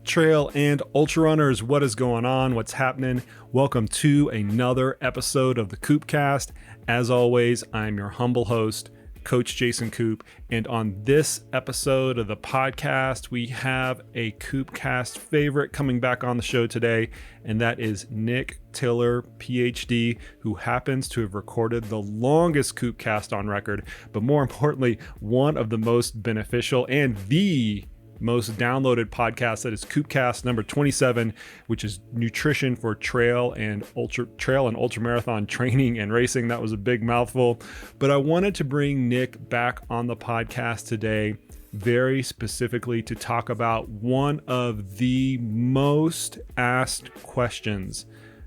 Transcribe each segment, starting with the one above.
Trail and ultra runners, what is going on? What's happening? Welcome to another episode of the Koopcast. As always, I'm your humble host, Coach Jason Koop, and on this episode of the podcast, we have a Koopcast favorite coming back on the show today, and that is Nick Tiller, PhD, who happens to have recorded the longest Koopcast on record, but more importantly, one of the most beneficial and the most downloaded podcast, that is Koopcast number 27, which is nutrition for trail and ultra marathon training and racing. That was a big mouthful, but I wanted to bring Nick back on the podcast today very specifically to talk about one of the most asked questions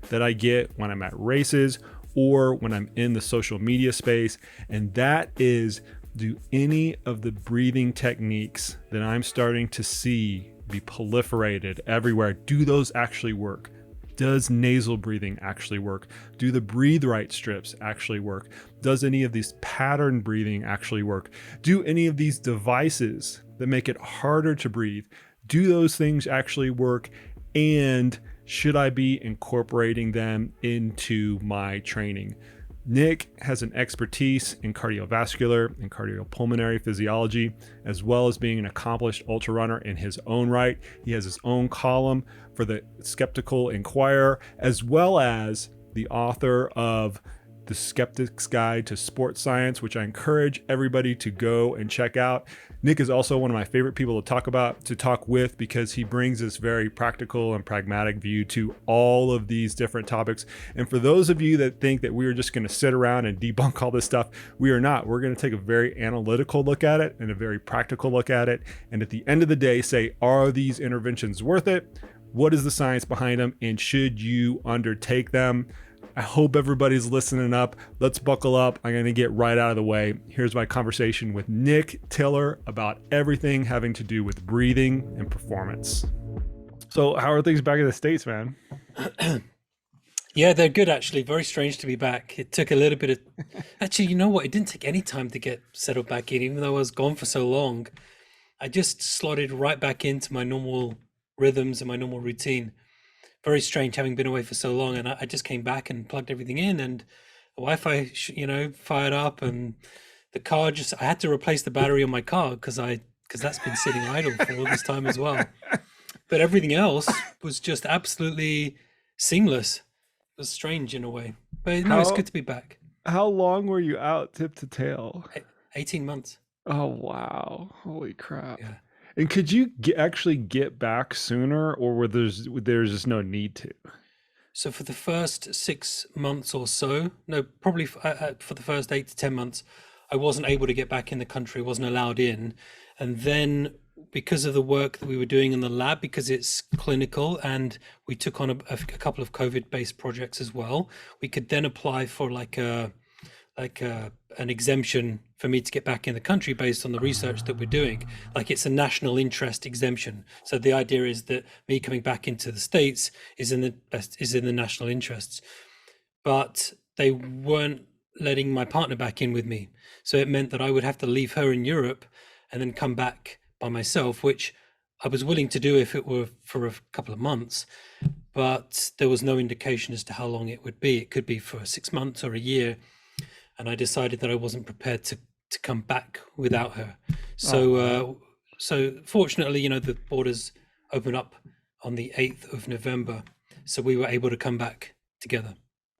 that I get when I'm at races or when I'm in the social media space, and that is, do any of the breathing techniques that I'm starting to see be proliferated everywhere, do those actually work? Does nasal breathing actually work? Do the breathe right strips actually work? Does any of these pattern breathing actually work? Do any of these devices that make it harder to breathe, do those things actually work? And should I be incorporating them into my training? Nick has an expertise in cardiovascular and cardiopulmonary physiology, as well as being an accomplished ultra runner in his own right. He has his own column for the Skeptical Inquirer, as well as the author of The Skeptic's Guide to Sports Science, which I encourage everybody to go and check out. Nick is also one of my favorite people to talk with, because he brings this very practical and pragmatic view to all of these different topics. And for those of you that think that we are just going to sit around and debunk all this stuff, we are not. We're going to take a very analytical look at it and a very practical look at it. And at the end of the day, say, are these interventions worth it? What is the science behind them? And should you undertake them? I hope everybody's listening up. Let's buckle up. I'm going to get right out of the way. Here's my conversation with Nick Tiller about everything having to do with breathing and performance. So how are things back in the States, man? Yeah, they're good, actually. Very strange to be back. It took a little bit of... Actually, you know what? It didn't take any time to get settled back in, even though I was gone for so long. I just slotted right back into my normal rhythms and my normal routine. Very strange having been away for so long, and I just came back and plugged everything in, and the Wi-Fi, fired up, and the car I had to replace the battery on my car because that's been sitting idle for all this time as well. But everything else was just absolutely seamless. It was strange in a way, but no, it's good to be back. How long were you out tip to tail? 18 months. Oh, wow. Holy crap. Yeah. And could you actually get back sooner, or were there's just no need to? So for the first 6 months or so, no, probably for the first 8 to 10 months, I wasn't able to get back in the country, wasn't allowed in. And then because of the work that we were doing in the lab, because it's clinical and we took on a couple of COVID-based projects as well, we could then apply for an exemption for me to get back in the country based on the research that we're doing. Like, it's a national interest exemption. So the idea is that me coming back into the States is in the national interests. But they weren't letting my partner back in with me. So it meant that I would have to leave her in Europe and then come back by myself, which I was willing to do if it were for a couple of months, but there was no indication as to how long it would be. It could be for 6 months or a year. And I decided that I wasn't prepared to come back without her. So fortunately, the borders opened up on the 8th of November. So we were able to come back together.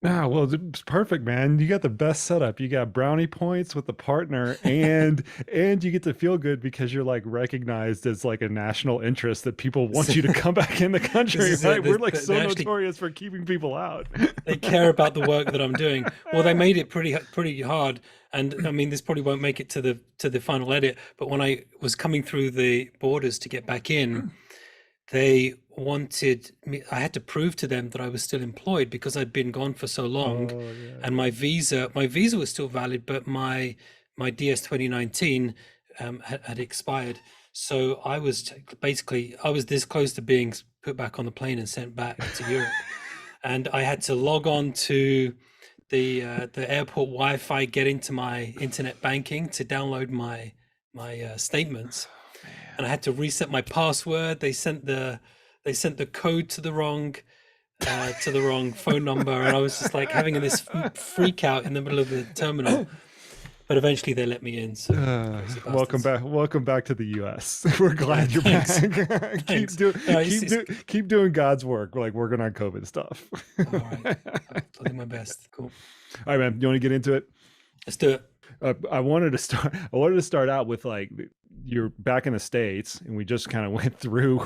Ah, well, it's perfect, man. You got the best setup. You got brownie points with the partner, and you get to feel good because you're like recognized as like a national interest that people want you to come back in the country, right? We're like so notorious for keeping people out. They care about the work that I'm doing. Well, they made it pretty hard, and I mean, this probably won't make it to the final edit. But when I was coming through the borders to get back in, they wanted me, I had to prove to them that I was still employed because I'd been gone for so long. And my visa was still valid, but my DS 2019 had expired. So I was this close to being put back on the plane and sent back to Europe. And I had to log on to the airport Wi-Fi, get into my internet banking to download my statements. And I had to reset my password. They sent the they sent the code to the wrong phone number, and I was just like having this freak out in the middle of the terminal. But eventually they let me in. So welcome back to the U.S. We're glad you're back. keep doing God's work, like working on COVID stuff. All right, I'll do my best. Cool. All right, man. You want to get into it? Let's do it. I wanted to start out with, like, you're back in the States, and we just kind of went through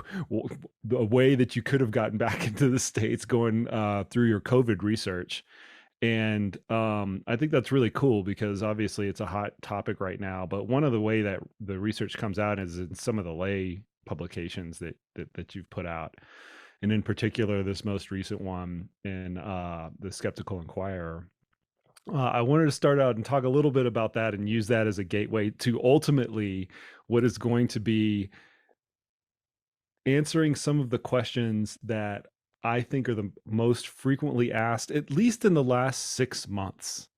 the way that you could have gotten back into the States going through your COVID research. And I think that's really cool because obviously it's a hot topic right now. But one of the way that the research comes out is in some of the lay publications that you've put out. And in particular, this most recent one in the Skeptical Inquirer. I wanted to start out and talk a little bit about that and use that as a gateway to ultimately what is going to be answering some of the questions that I think are the most frequently asked, at least in the last 6 months.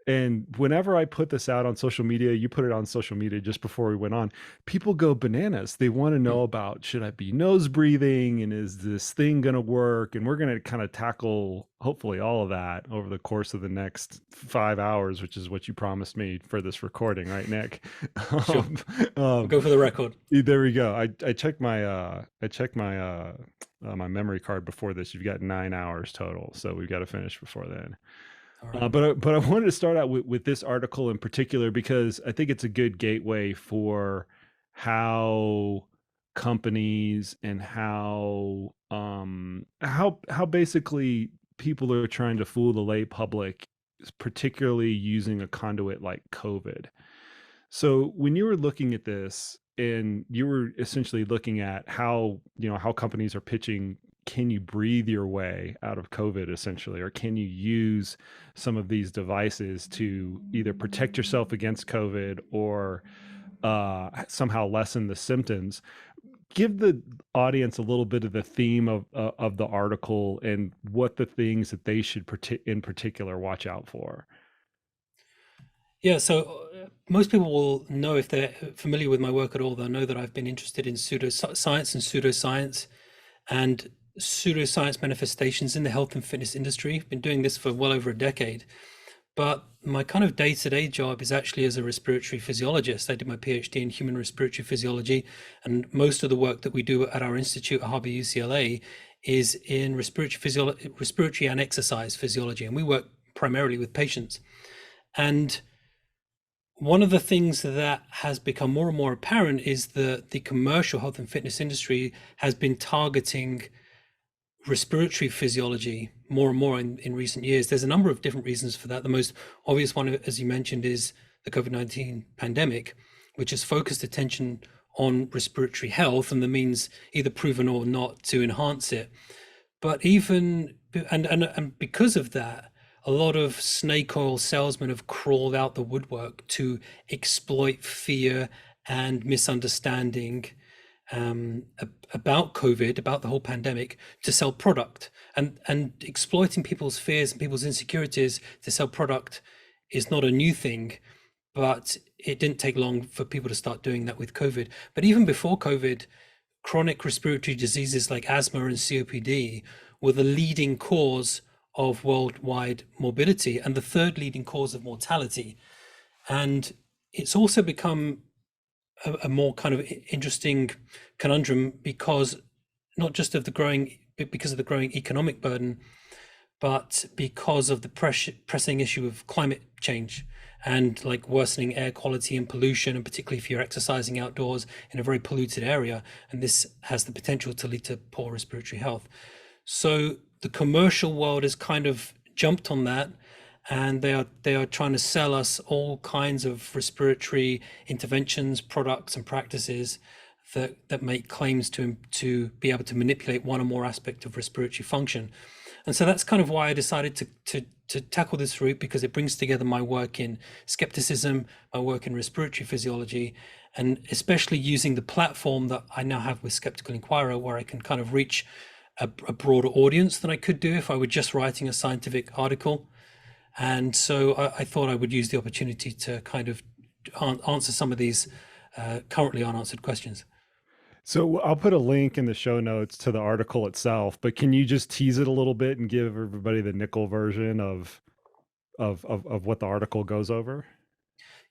And whenever I put this out on social media, you put it on social media just before we went on, people go bananas. They want to know about, should I be nose breathing, and is this thing going to work? And we're going to kind of tackle hopefully all of that over the course of the next 5 hours, which is what you promised me for this recording, right, Nick? Sure. Go for the record. There we go. I checked my my memory card before this. You've got 9 hours total, so we've got to finish before then. Right. But I wanted to start out with this article in particular because I think it's a good gateway for how companies and how basically people are trying to fool the lay public, particularly using a conduit like COVID. So when you were looking at this and you were essentially looking at how companies are pitching, can you breathe your way out of COVID essentially, or can you use some of these devices to either protect yourself against COVID or somehow lessen the symptoms? Give the audience a little bit of the theme of the article and what the things that they should in particular watch out for. Yeah, so most people will know, if they're familiar with my work at all, they'll know that I've been interested in pseudoscience and pseudoscience manifestations in the health and fitness industry. I've been doing this for well over a decade. But my kind of day-to-day job is actually as a respiratory physiologist. I did my PhD in human respiratory physiology, and most of the work that we do at our institute at Harbor-UCLA is in respiratory and exercise physiology, and we work primarily with patients. And one of the things that has become more and more apparent is that the commercial health and fitness industry has been targeting respiratory physiology more and more in recent years. There's a number of different reasons for that. The most obvious one, as you mentioned, is the COVID-19 pandemic, which has focused attention on respiratory health and the means, either proven or not, to enhance it. But even, and because of that, a lot of snake oil salesmen have crawled out the woodwork to exploit fear and misunderstanding about COVID, about the whole pandemic, to sell product. And exploiting people's fears and people's insecurities to sell product is not a new thing, but it didn't take long for people to start doing that with COVID. But even before COVID, chronic respiratory diseases like asthma and COPD were the leading cause of worldwide morbidity and the third leading cause of mortality. And it's also become a more kind of interesting conundrum because not just of the growing economic burden, but because of the pressing issue of climate change and like worsening air quality and pollution, and particularly if you're exercising outdoors in a very polluted area, and this has the potential to lead to poor respiratory health. So the commercial world has kind of jumped on that, and they are trying to sell us all kinds of respiratory interventions, products, and practices that make claims to be able to manipulate one or more aspects of respiratory function. And so that's kind of why I decided to tackle this route, because it brings together my work in skepticism, my work in respiratory physiology, and especially using the platform that I now have with Skeptical Inquirer, where I can kind of reach a broader audience than I could do if I were just writing a scientific article. And so I thought I would use the opportunity to kind of answer some of these currently unanswered questions. So I'll put a link in the show notes to the article itself, but can you just tease it a little bit and give everybody the nickel version of what the article goes over?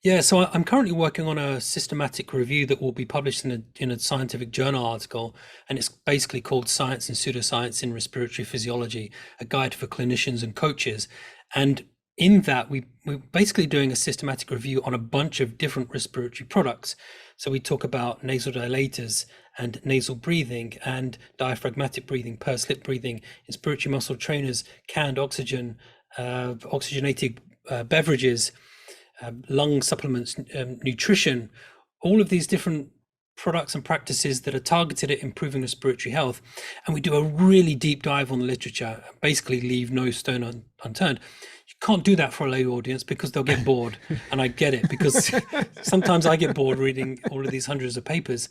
Yeah, so I'm currently working on a systematic review that will be published in a scientific journal article, and it's basically called Science and Pseudoscience in Respiratory Physiology, a guide for clinicians and coaches. And in that, we're basically doing a systematic review on a bunch of different respiratory products. So we talk about nasal dilators and nasal breathing and diaphragmatic breathing, pursed lip breathing, inspiratory muscle trainers, canned oxygen, oxygenated beverages, lung supplements, nutrition, all of these different products and practices that are targeted at improving respiratory health. And we do a really deep dive on the literature, basically leave no stone unturned. You can't do that for a lay audience because they'll get bored. And I get it, because sometimes I get bored reading all of these hundreds of papers.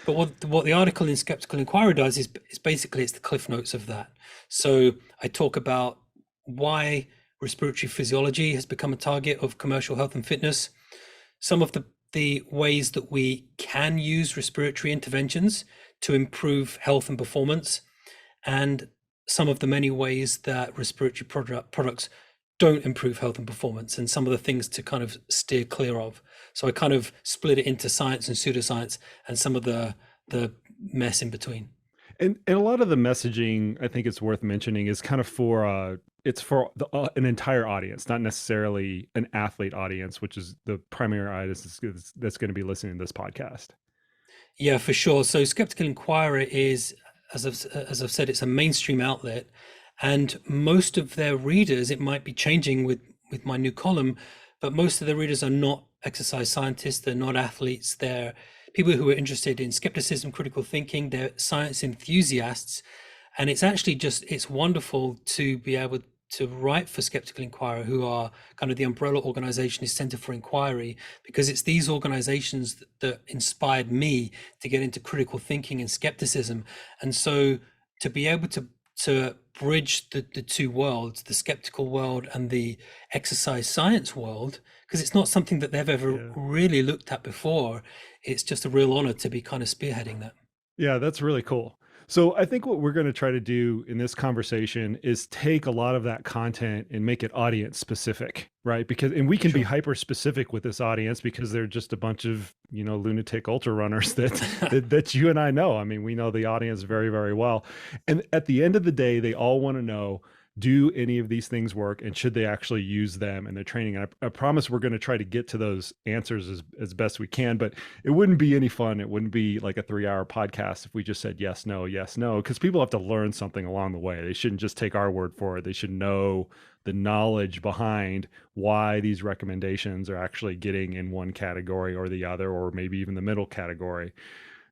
But what the article in Skeptical Inquirer does is basically it's the cliff notes of that. So I talk about why respiratory physiology has become a target of commercial health and fitness, some of the ways that we can use respiratory interventions to improve health and performance, and some of the many ways that respiratory products don't improve health and performance, and some of the things to kind of steer clear of. So I kind of split it into science and pseudoscience and some of the mess in between. And a lot of the messaging, I think it's worth mentioning, is kind of for it's for an entire audience, not necessarily an athlete audience, which is the primary audience that's going to be listening to this podcast. Yeah, for sure. So Skeptical Inquirer is, as I've said, it's a mainstream outlet, and most of their readers, it might be changing with my new column, but most of the readers are not exercise scientists, they're not athletes, they're people who are interested in skepticism, critical thinking, they're science enthusiasts. And it's actually it's wonderful to be able to write for Skeptical Inquirer, who are kind of the umbrella organization is Center for Inquiry, because it's these organizations that inspired me to get into critical thinking and skepticism. And so to be able to bridge the two worlds, the skeptical world and the exercise science world, because it's not something that they've ever really looked at before. It's just a real honor to be kind of spearheading that. Yeah, that's really cool. So I think what we're going to try to do in this conversation is take a lot of that content and make it audience specific, right? And we can be hyper specific with this audience because they're just a bunch of, lunatic ultra runners that you and I know. I mean, we know the audience very, very well. And at the end of the day, they all want to know, do any of these things work, and should they actually use them in their training? And I promise we're going to try to get to those answers as best we can, but it wouldn't be any fun. It wouldn't be like a 3-hour podcast if we just said yes, no, because people have to learn something along the way. They shouldn't just take our word for it. They should know the knowledge behind why these recommendations are actually getting in one category or the other, or maybe even the middle category.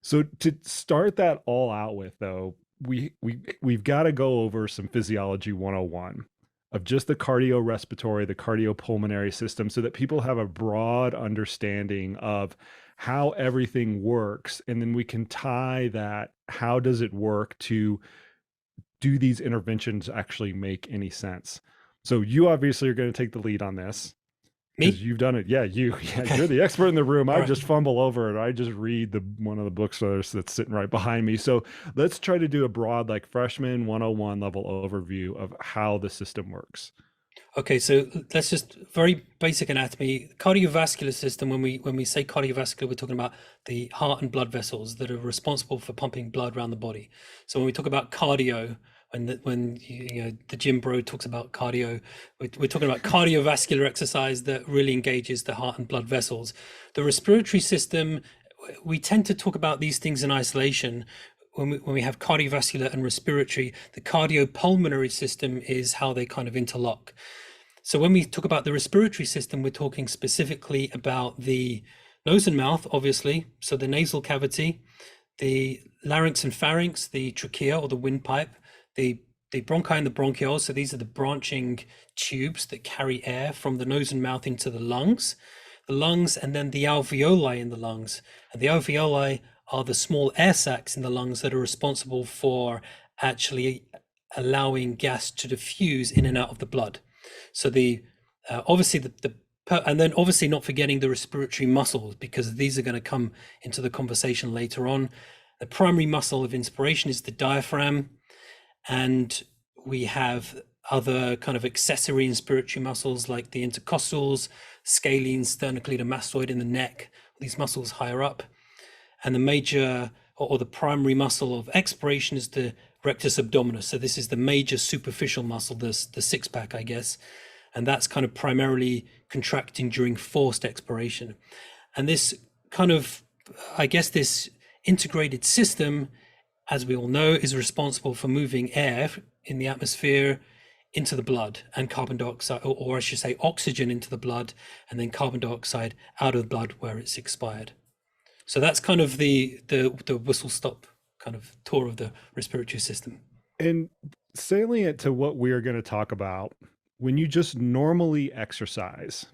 So to start that all out with, though, we've got to go over some physiology 101 of just the cardiorespiratory, the cardiopulmonary system, so that people have a broad understanding of how everything works. And then we can tie that, how does it work, to do these interventions actually make any sense? So you obviously are going to take the lead on this. Because you've done it. Yeah, you're the expert in the room. I just fumble over it. I just read one of the books that's sitting right behind me. So let's try to do a broad, like freshman 101 level overview of how the system works. Okay, so let's just very basic anatomy. Cardiovascular system. When we say cardiovascular, we're talking about the heart and blood vessels that are responsible for pumping blood around the body. So when we talk about cardio, when the gym bro talks about cardio, we're talking about cardiovascular exercise that really engages the heart and blood vessels. The respiratory system, we tend to talk about these things in isolation. When we have cardiovascular and respiratory, the cardiopulmonary system is how they kind of interlock. So when we talk about the respiratory system, we're talking specifically about the nose and mouth, obviously. So the nasal cavity, the larynx and pharynx, the trachea or the windpipe, the bronchi and the bronchioles. So these are the branching tubes that carry air from the nose and mouth into the lungs, and then the alveoli in the lungs. And the alveoli are the small air sacs in the lungs that are responsible for actually allowing gas to diffuse in and out of the blood. So and then obviously not forgetting the respiratory muscles, because these are going to come into the conversation later on. The primary muscle of inspiration is the diaphragm, and we have other kind of accessory inspiratory muscles like the intercostals, scalene, sternocleidomastoid in the neck, these muscles higher up. And the major or the primary muscle of expiration is the rectus abdominis. So this is the major superficial muscle, the six pack, I guess. And that's kind of primarily contracting during forced expiration. And this kind of, I guess, this integrated system, as we all know, is responsible for moving air in the atmosphere into the blood and carbon dioxide, or I should say oxygen into the blood, and then carbon dioxide out of the blood where it's expired. So that's kind of the whistle stop kind of tour of the respiratory system. And salient to what we're going to talk about, when you just normally exercise,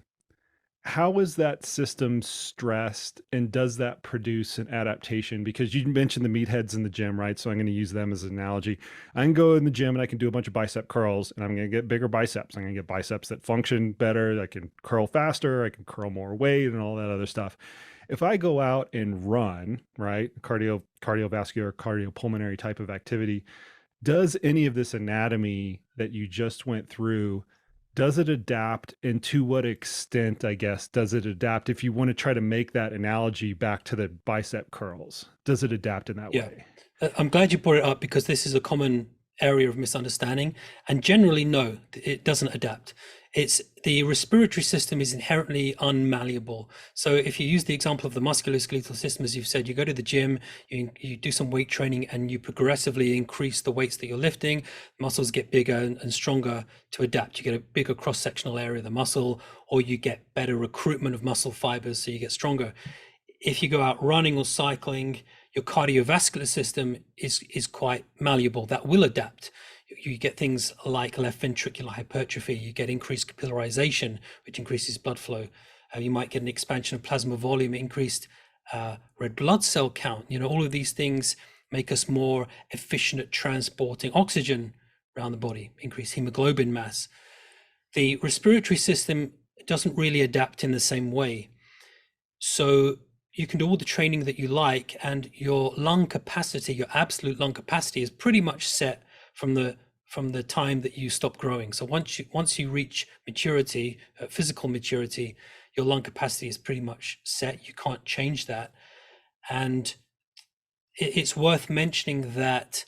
how is that system stressed, and does that produce an adaptation? Because you mentioned the meatheads in the gym, right? So I'm going to use them as an analogy. I can go in the gym and I can do a bunch of bicep curls, and I'm going to get bigger biceps. I'm going to get biceps that function better. I can curl faster. I can curl more weight and all that other stuff. If I go out and run, right, cardiovascular, cardiopulmonary type of activity, does any of this anatomy that you just went through, does it adapt, and to what extent, I guess, does it adapt? If you want to try to make that analogy back to the bicep curls, does it adapt in that way? I'm glad you brought it up, because this is a common area of misunderstanding, and generally, no, it doesn't adapt. It's the respiratory system is inherently unmalleable. So if you use the example of the musculoskeletal system, as you've said, you go to the gym, you do some weight training, and you progressively increase the weights that you're lifting, muscles get bigger and stronger to adapt. You get a bigger cross-sectional area of the muscle, or you get better recruitment of muscle fibers, so you get stronger. If you go out running or cycling, your cardiovascular system is quite malleable. That will adapt. You get things like left ventricular hypertrophy, you get increased capillarization, which increases blood flow. You might get an expansion of plasma volume, increased red blood cell count. All of these things make us more efficient at transporting oxygen around the body, increased hemoglobin mass. The respiratory system doesn't really adapt in the same way. So you can do all the training that you like, and your lung capacity, your absolute lung capacity, is pretty much set from the time that you stop growing. So once you reach maturity, physical maturity, your lung capacity is pretty much set. You can't change that. And it's worth mentioning that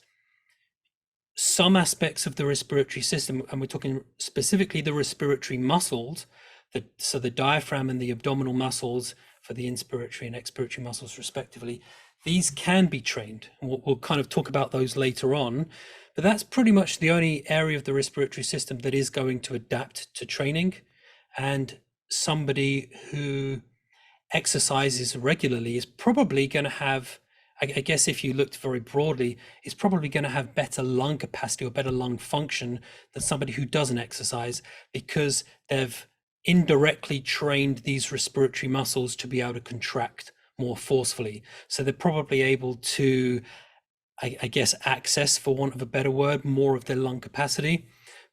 some aspects of the respiratory system, and we're talking specifically the respiratory muscles, so the diaphragm and the abdominal muscles for the inspiratory and expiratory muscles respectively, these can be trained. We'll kind of talk about those later on, but that's pretty much the only area of the respiratory system that is going to adapt to training. And somebody who exercises regularly is probably going to have, I guess if you looked very broadly, is probably going to have better lung capacity or better lung function than somebody who doesn't exercise, because they've indirectly trained these respiratory muscles to be able to contract more forcefully. So they're probably able to, I guess, access, for want of a better word, more of their lung capacity.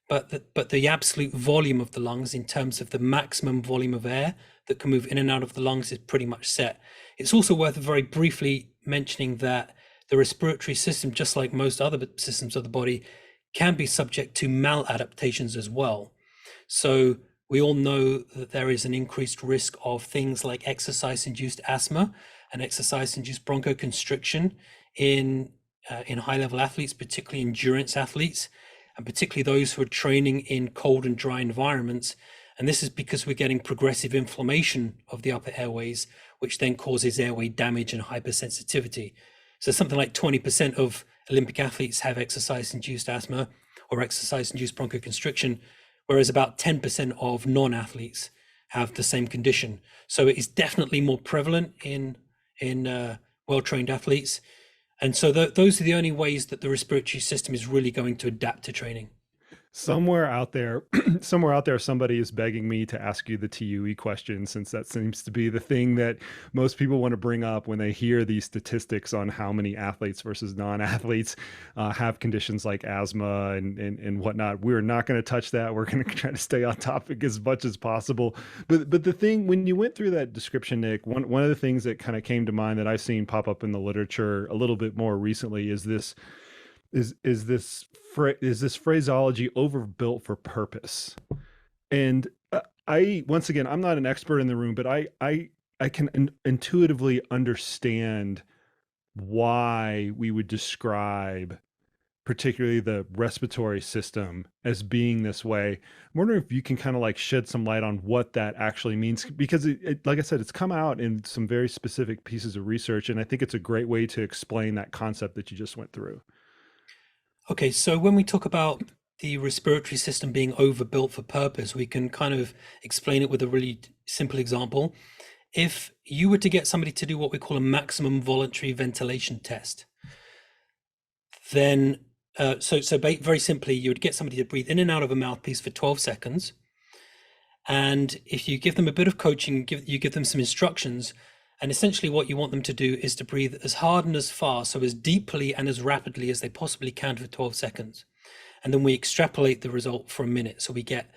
But the absolute volume of the lungs, in terms of the maximum volume of air that can move in and out of the lungs, is pretty much set. It's also worth very briefly mentioning that the respiratory system, just like most other systems of the body, can be subject to maladaptations as well. So we all know that there is an increased risk of things like exercise-induced asthma and exercise-induced bronchoconstriction in high-level athletes, particularly endurance athletes, and particularly those who are training in cold and dry environments. And this is because we're getting progressive inflammation of the upper airways, which then causes airway damage and hypersensitivity. So something like 20% of Olympic athletes have exercise-induced asthma or exercise-induced bronchoconstriction, whereas about 10% of non-athletes have the same condition. So it is definitely more prevalent in well-trained athletes. And so those are the only ways that the respiratory system is really going to adapt to training. Somewhere out there, somewhere out there, somebody is begging me to ask you the TUE question, since that seems to be the thing that most people want to bring up when they hear these statistics on how many athletes versus non-athletes have conditions like asthma and whatnot. We're not going to touch that. We're going to try to stay on topic as much as possible. But the thing, when you went through that description, Nick, one of the things that kind of came to mind that I've seen pop up in the literature a little bit more recently is this is this is this phraseology overbuilt for purpose. And I, once again, I'm not an expert in the room, but I can intuitively understand why we would describe particularly the respiratory system as being this way. I'm wondering if you can kind of like shed some light on what that actually means, because like I said, it's come out in some very specific pieces of research, and I think it's a great way to explain that concept that you just went through. Okay, so when we talk about the respiratory system being overbuilt for purpose, we can kind of explain it with a really simple example. If you were to get somebody to do what we call a maximum voluntary ventilation test, then very simply, you would get somebody to breathe in and out of a mouthpiece for 12 seconds. And if you give them a bit of coaching, you give them some instructions, and essentially what you want them to do is to breathe as hard and as fast, so as deeply and as rapidly as they possibly can for 12 seconds. And then we extrapolate the result for a minute. So we get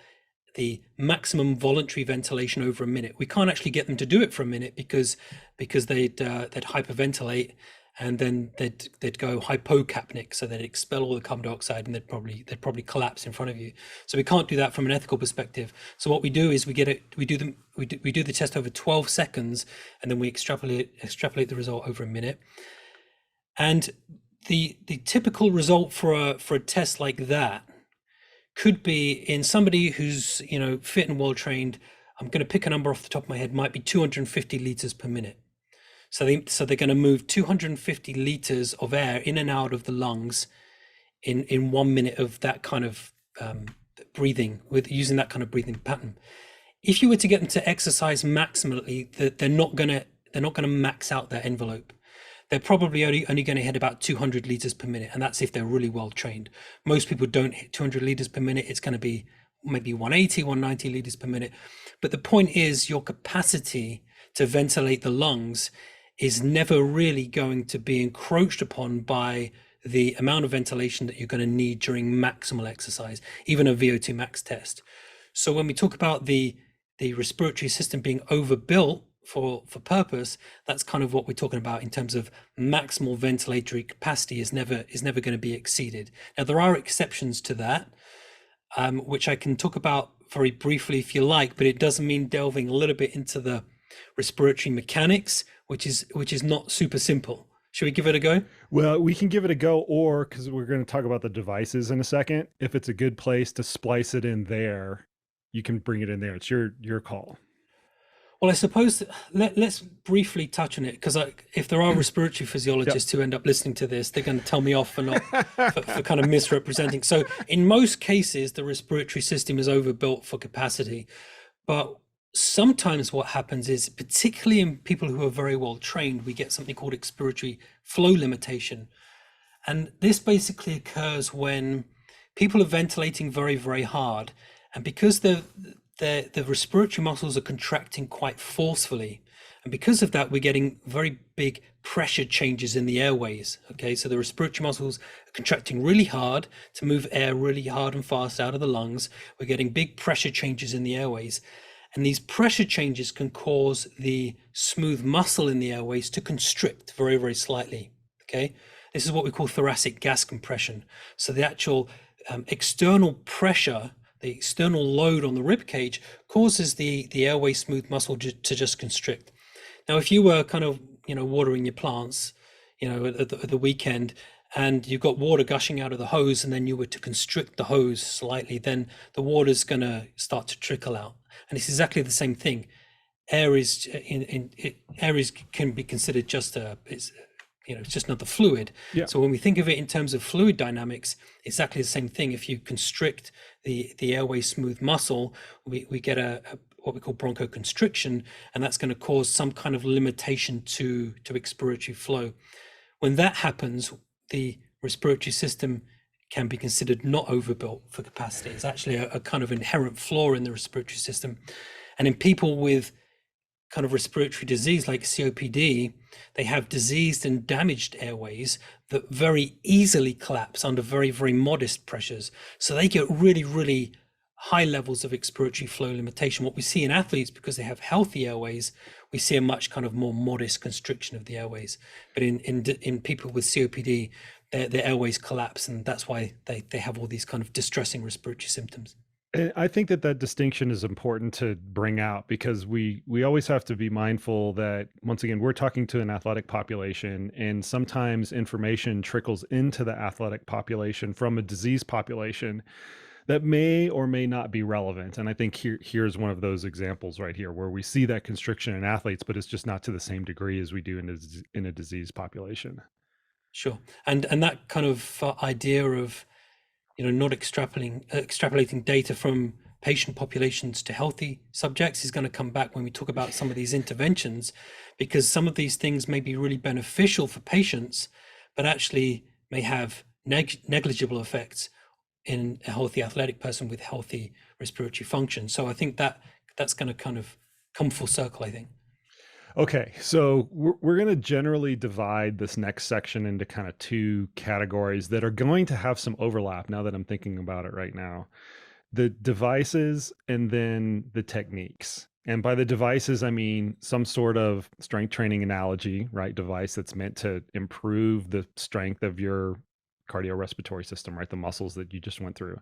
the maximum voluntary ventilation over a minute. We can't actually get them to do it for a minute because they'd hyperventilate, and then they'd go hypocapnic, so they'd expel all the carbon dioxide, and they'd probably collapse in front of you. So we can't do that from an ethical perspective. So what we do is we do the test over 12 seconds, and then we extrapolate the result over a minute. And the typical result for a test like that could be, in somebody who's fit and well trained, I'm going to pick a number off the top of my head, might be 250 liters per minute. So they're going to move 250 liters of air in and out of the lungs in 1 minute of that kind of breathing, using that kind of breathing pattern. If you were to get them to exercise maximally, they're not going to max out their envelope. They're probably only going to hit about 200 liters per minute, and that's if they're really well trained. Most people don't hit 200 liters per minute. It's going to be maybe 180, 190 liters per minute. But the point is, your capacity to ventilate the lungs is never really going to be encroached upon by the amount of ventilation that you're going to need during maximal exercise, even a VO2 max test. So when we talk about the respiratory system being overbuilt for purpose, that's kind of what we're talking about in terms of maximal ventilatory capacity is never going to be exceeded. Now, there are exceptions to that, which I can talk about very briefly if you like, but it doesn't mean delving a little bit into the respiratory mechanics, which is not super simple. Should we give it a go? Well, we can give it a go, or because we're going to talk about the devices in a second, if it's a good place to splice it in there, you can bring it in there. It's your call. Well, I suppose let's briefly touch on it, because if there are respiratory physiologists who end up listening to this, they're going to tell me off for not for kind of misrepresenting. So in most cases, the respiratory system is overbuilt for capacity, but sometimes what happens is, particularly in people who are very well trained, we get something called expiratory flow limitation. And this basically occurs when people are ventilating very, very hard, and because the respiratory muscles are contracting quite forcefully, and because of that, we're getting very big pressure changes in the airways. Okay, so the respiratory muscles are contracting really hard to move air really hard and fast out of the lungs. We're getting big pressure changes in the airways. And these pressure changes can cause the smooth muscle in the airways to constrict very, very slightly. Okay, this is what we call thoracic gas compression. So the actual external pressure, the external load on the rib cage, causes the airway smooth muscle to just constrict. Now, if you were kind of watering your plants, at the weekend, and you've got water gushing out of the hose, and then you were to constrict the hose slightly, then the water's going to start to trickle out. And it's exactly the same thing. Air can be considered just it's just another fluid. Yeah. So when we think of it in terms of fluid dynamics, it's exactly the same thing. If you constrict the airway smooth muscle, we get what we call bronchoconstriction, and that's going to cause some kind of limitation to expiratory flow. When that happens, the respiratory system can be considered not overbuilt for capacity. It's actually a kind of inherent flaw in the respiratory system. And in people with kind of respiratory disease like COPD, they have diseased and damaged airways that very easily collapse under very, very modest pressures. So they get really, really high levels of expiratory flow limitation. What we see in athletes, because they have healthy airways, we see a much kind of more modest constriction of the airways. But in people with COPD, their airways collapse, and that's why they have all these kind of distressing respiratory symptoms. And I think that distinction is important to bring out, because we always have to be mindful that, once again, we're talking to an athletic population, and sometimes information trickles into the athletic population from a disease population that may or may not be relevant. And I think here's one of those examples right here, where we see that constriction in athletes, but it's just not to the same degree as we do in a disease population. Sure. And that kind of idea of, not extrapolating data from patient populations to healthy subjects is going to come back when we talk about some of these interventions, because some of these things may be really beneficial for patients, but actually may have negligible effects in a healthy athletic person with healthy respiratory function. So I think that's going to kind of come full circle, I think. Okay, so we're going to generally divide this next section into kind of two categories that are going to have some overlap, now that I'm thinking about it right now. The devices and then the techniques. And by the devices, I mean some sort of strength training analogy, right? Device that's meant to improve the strength of your cardiorespiratory system, right? The muscles that you just went through.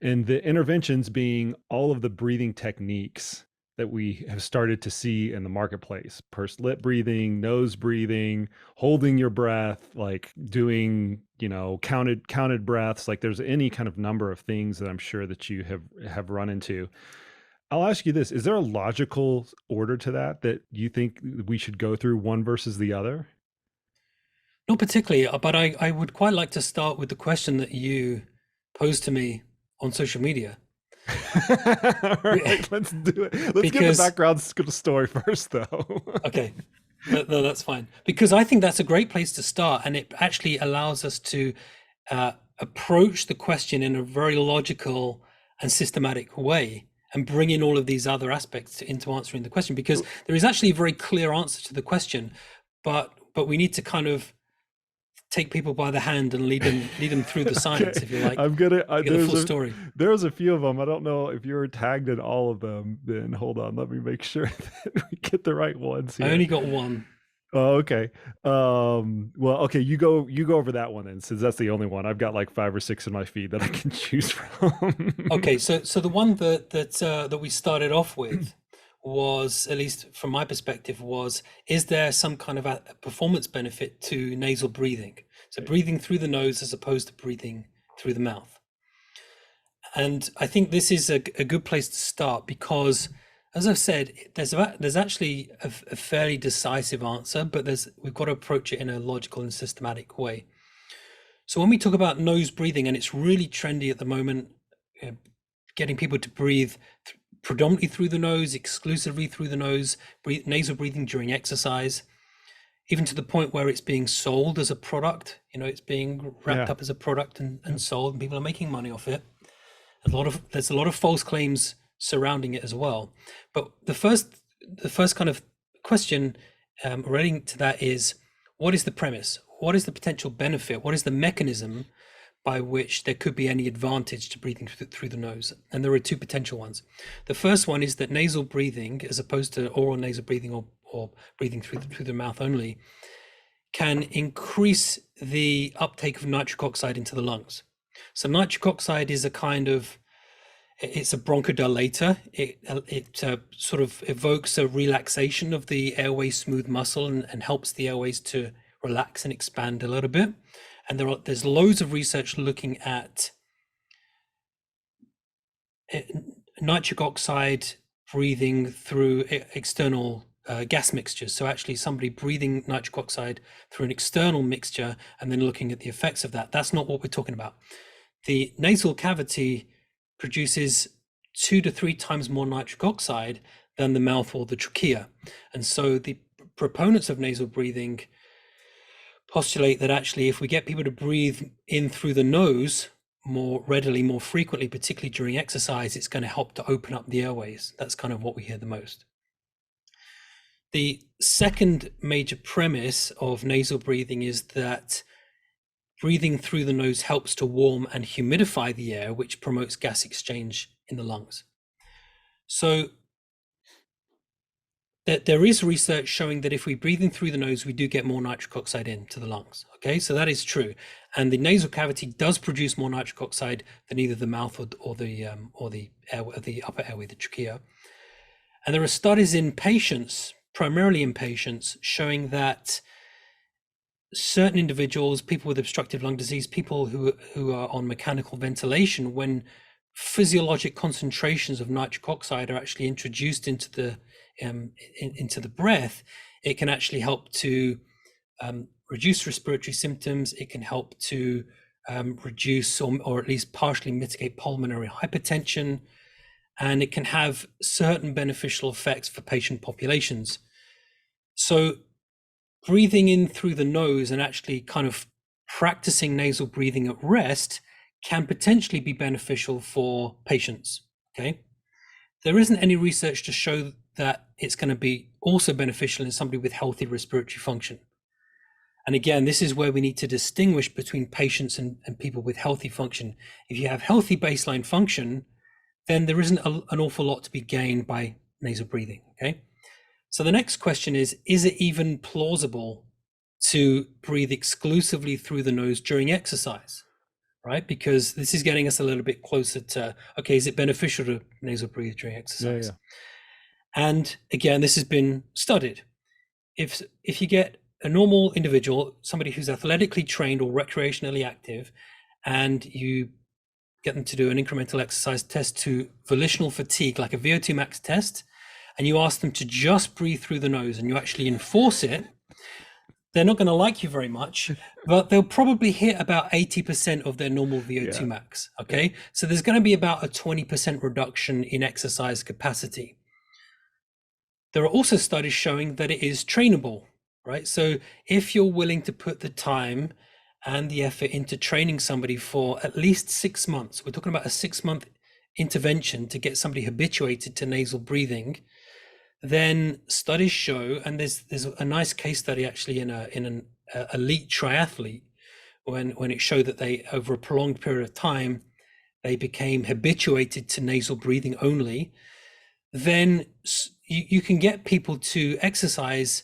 And the interventions being all of the breathing techniques that we have started to see in the marketplace: pursed lip breathing, nose breathing, holding your breath, like doing, counted breaths. Like, there's any kind of number of things that I'm sure that you have run into. I'll ask you this: is there a logical order to that you think we should go through, one versus the other? Not particularly, but I would quite like to start with the question that you posed to me on social media. All right, let's do it. Let's get the background story first, though. Okay, no, that's fine, because I think that's a great place to start, and it actually allows us to approach the question in a very logical and systematic way, and bring in all of these other aspects into answering the question, because there is actually a very clear answer to the question, but we need to kind of take people by the hand and lead them through the science, if you like. I'm gonna get the full story. There's a few of them. I don't know if you're tagged in all of them. Then hold on, let me make sure that we get the right ones here. I only got one. Oh, okay. Well, okay, you go over that one then, since that's the only one. I've got like 5 or 6 in my feed that I can choose from. Okay, so the one that we started off with was, at least from my perspective, is there some kind of a performance benefit to nasal breathing? So breathing through the nose as opposed to breathing through the mouth. And I think this is a good place to start, because, as I've said, there's actually a fairly decisive answer, but we've got to approach it in a logical and systematic way. So when we talk about nose breathing, and it's really trendy at the moment, getting people to breathe predominantly through the nose, exclusively through the nose, nasal breathing during exercise, even to the point where it's being sold as a product. It's being wrapped up as a product and sold, and people are making money off it. There's a lot of false claims surrounding it as well. But the first kind of question relating to that is, what is the premise? What is the potential benefit? What is the mechanism by which there could be any advantage to breathing through the nose? And there are 2 potential ones. The first one is that nasal breathing, as opposed to oral nasal breathing or breathing through the mouth only, can increase the uptake of nitric oxide into the lungs. So nitric oxide is it's a bronchodilator. It sort of evokes a relaxation of the airway smooth muscle and helps the airways to relax and expand a little bit. And there's loads of research looking at nitric oxide breathing through external gas mixtures. So actually somebody breathing nitric oxide through an external mixture and then looking at the effects of that. That's not what we're talking about. The nasal cavity produces 2 to 3 times more nitric oxide than the mouth or the trachea. And so the proponents of nasal breathing postulate that actually if we get people to breathe in through the nose more readily, more frequently, particularly during exercise, it's going to help to open up the airways. That's kind of what we hear the most. The second major premise of nasal breathing is that breathing through the nose helps to warm and humidify the air, which promotes gas exchange in the lungs. So there is research showing that if we breathe in through the nose, we do get more nitric oxide into the lungs. Okay, so that is true, and the nasal cavity does produce more nitric oxide than either the mouth or the upper airway, the trachea. And there are studies in patients, primarily in patients, showing that certain individuals, people with obstructive lung disease, people who are on mechanical ventilation, when physiologic concentrations of nitric oxide are actually introduced into the breath, it can actually help to reduce respiratory symptoms. It can help to reduce or at least partially mitigate pulmonary hypertension, and it can have certain beneficial effects for patient populations. So breathing in through the nose and actually kind of practicing nasal breathing at rest can potentially be beneficial for patients. Okay, there isn't any research to show that it's going to be also beneficial in somebody with healthy respiratory function. And again, this is where we need to distinguish between patients and people with healthy function. If you have healthy baseline function, then there isn't an awful lot to be gained by nasal breathing. Okay, so the next question is it even plausible to breathe exclusively through the nose during exercise? Right, because this is getting us a little bit closer to, okay, is it beneficial to nasal breathe during exercise? Yeah. And again, this has been studied. If you get a normal individual, somebody who's athletically trained or recreationally active, and you get them to do an incremental exercise test to volitional fatigue, like a VO2 max test, and you ask them to just breathe through the nose and you actually enforce it, they're not going to like you very much, but they'll probably hit about 80% of their normal VO2 max. Okay, so there's going to be about a 20% reduction in exercise capacity. There are also studies showing that it is trainable, right? So if you're willing to put the time and the effort into training somebody for at least 6 months, we're talking about a 6-month intervention to get somebody habituated to nasal breathing, then studies show, and there's a nice case study actually in an elite triathlete, when it showed that they, over a prolonged period of time, they became habituated to nasal breathing only. Then you can get people to exercise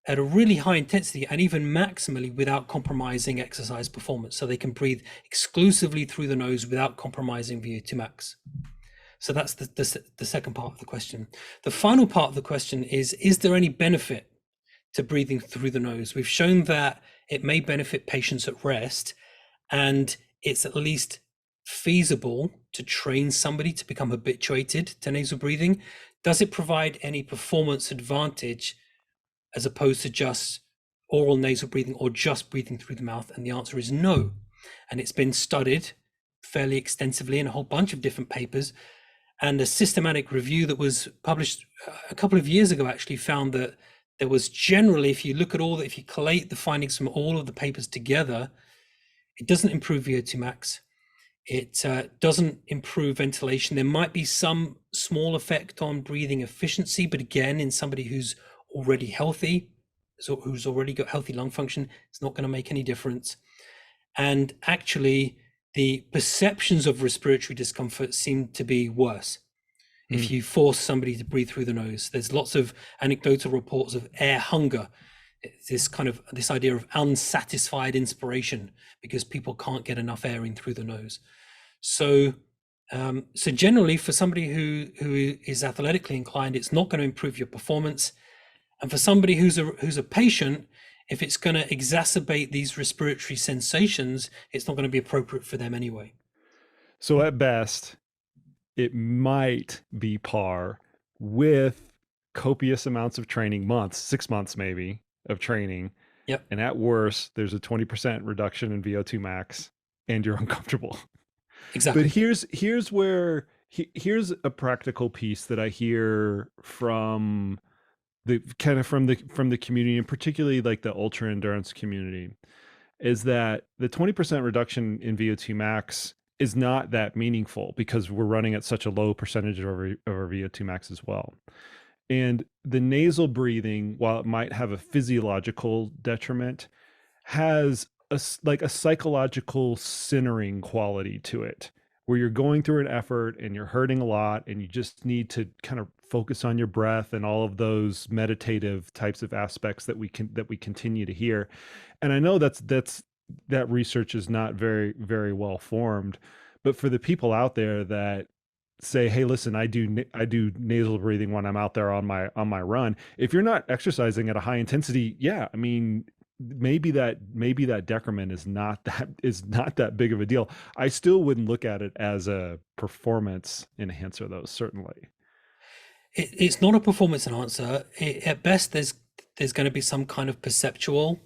at a really high intensity and even maximally without compromising exercise performance. So they can breathe exclusively through the nose without compromising VO2 max. So that's the second part of the question. The final part of the question is there any benefit to breathing through the nose? We've shown that it may benefit patients at rest, and it's at least feasible to train somebody to become habituated to nasal breathing. Does it provide any performance advantage as opposed to just oral nasal breathing or just breathing through the mouth? And the answer is no. And it's been studied fairly extensively in a whole bunch of different papers. And a systematic review that was published a couple of years ago actually found that there was generally, if you collate the findings from all of the papers together, it doesn't improve VO2 max. It doesn't improve ventilation. There might be some small effect on breathing efficiency, but again, in somebody who's already healthy, who's already got healthy lung function, it's not going to make any difference. And actually, the perceptions of respiratory discomfort seem to be worse if you force somebody to breathe through the nose. There's lots of anecdotal reports of air hunger, this idea of unsatisfied inspiration because people can't get enough air in through the nose. So generally, for somebody who is athletically inclined, it's not going to improve your performance. And for somebody who's a patient, if it's going to exacerbate these respiratory sensations, it's not going to be appropriate for them anyway. So at best, it might be par with copious amounts of training, 6 months maybe of training. Yep. And at worst, there's a 20% reduction in VO2 max and you're uncomfortable. Exactly. But here's a practical piece that I hear from the kind of from the community, and particularly like the ultra endurance community, is that the 20% reduction in VO2 max is not that meaningful because we're running at such a low percentage of our VO2 max as well. And the nasal breathing, while it might have a physiological detriment, has like a psychological centering quality to it, where you're going through an effort and you're hurting a lot and you just need to kind of focus on your breath and all of those meditative types of aspects that we continue to hear. And I know that research is not very well formed, but for the people out there that say, hey, listen, I do nasal breathing when I'm out there on my run, if you're not exercising at a high intensity, yeah, I mean, maybe that decrement is not that big of a deal. I still wouldn't look at it as a performance enhancer, though. Certainly, It's not a performance enhancer. At best, there's going to be some kind of perceptual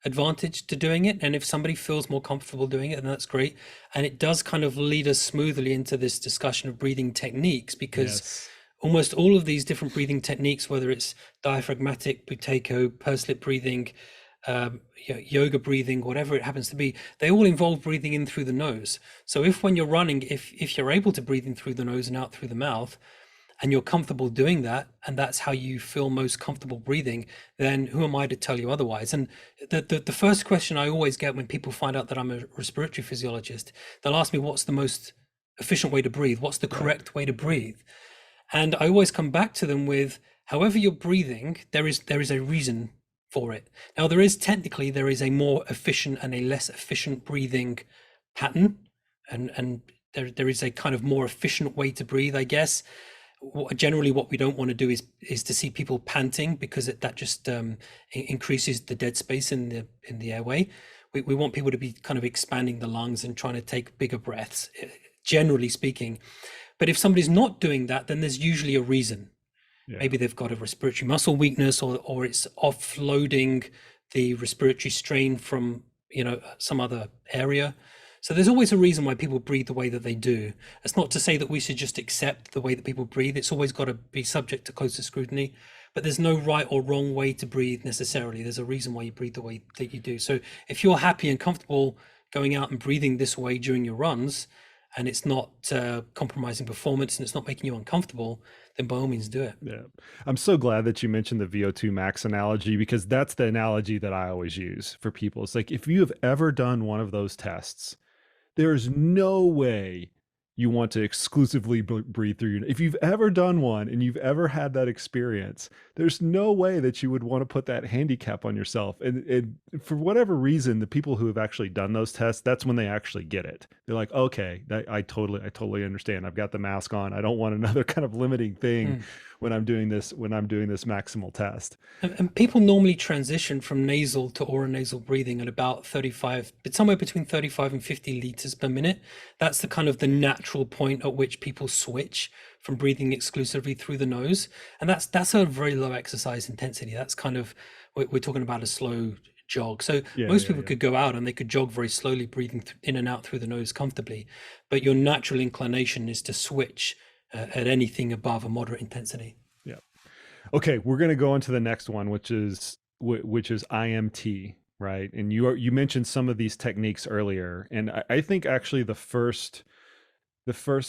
advantage to doing it, and if somebody feels more comfortable doing it, then that's great. And it does kind of lead us smoothly into this discussion of breathing techniques, because yes, almost all of these different breathing techniques, whether it's diaphragmatic, buteyko, pursed lip breathing, yoga breathing, whatever it happens to be, they all involve breathing in through the nose. So if when you're running, if you're able to breathe in through the nose and out through the mouth, and you're comfortable doing that, and that's how you feel most comfortable breathing, then who am I to tell you otherwise? And the first question I always get when people find out that I'm a respiratory physiologist, they'll ask me, what's the most efficient way to breathe? What's the correct way to breathe? And I always come back to them with, however you're breathing, there is a reason for it. Now, there is a more efficient and a less efficient breathing pattern, and there is a kind of more efficient way to breathe, I guess. Generally, what we don't want to do is to see people panting, because that just increases the dead space in the airway. We want people to be kind of expanding the lungs and trying to take bigger breaths, generally speaking. But if somebody's not doing that, then there's usually a reason. yeah. Maybe they've got a respiratory muscle weakness, or it's offloading the respiratory strain from some other area. So there's always a reason why people breathe the way that they do. It's not to say that we should just accept the way that people breathe. It's always got to be subject to closer scrutiny, but there's no right or wrong way to breathe necessarily. There's a reason why you breathe the way that you do. So if you're happy and comfortable going out and breathing this way during your runs, and it's not compromising performance and it's not making you uncomfortable, then by all means do it. Yeah. I'm so glad that you mentioned the VO2 max analogy, because that's the analogy that I always use for people. It's like, if you have ever done one of those tests, there's no way you want to exclusively breathe through your. If you've ever done one and you've ever had that experience, there's no way that you would want to put that handicap on yourself. And for whatever reason, the people who have actually done those tests, that's when they actually get it. They're like, okay, I totally understand. I've got the mask on. I don't want another kind of limiting thing when I'm doing this maximal test. And people normally transition from nasal to oronasal breathing at about 35, but somewhere between 35 and 50 liters per minute. That's the kind of the natural point at which people switch from breathing exclusively through the nose. And that's a very low exercise intensity. That's kind of, we're talking about a slow jog. So most people could go out and they could jog very slowly, breathing in and out through the nose comfortably. But your natural inclination is to switch at anything above a moderate intensity. Yeah. Okay, we're going to go on to the next one, which is IMT, right? And you mentioned some of these techniques earlier, and I think actually the first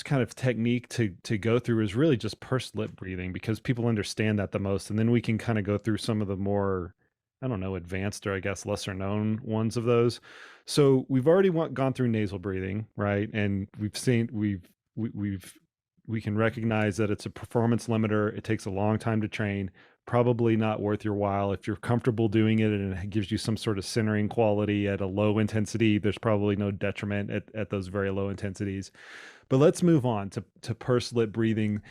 kind of technique to go through is really just pursed lip breathing, because people understand that the most, and then we can kind of go through some of the more, I don't know, advanced, or I guess lesser known ones of those. So we've already gone through nasal breathing, right? And we can recognize that it's a performance limiter. It takes a long time to train, probably not worth your while. If you're comfortable doing it and it gives you some sort of centering quality at a low intensity, there's probably no detriment at those very low intensities. But let's move on to pursed lip breathing.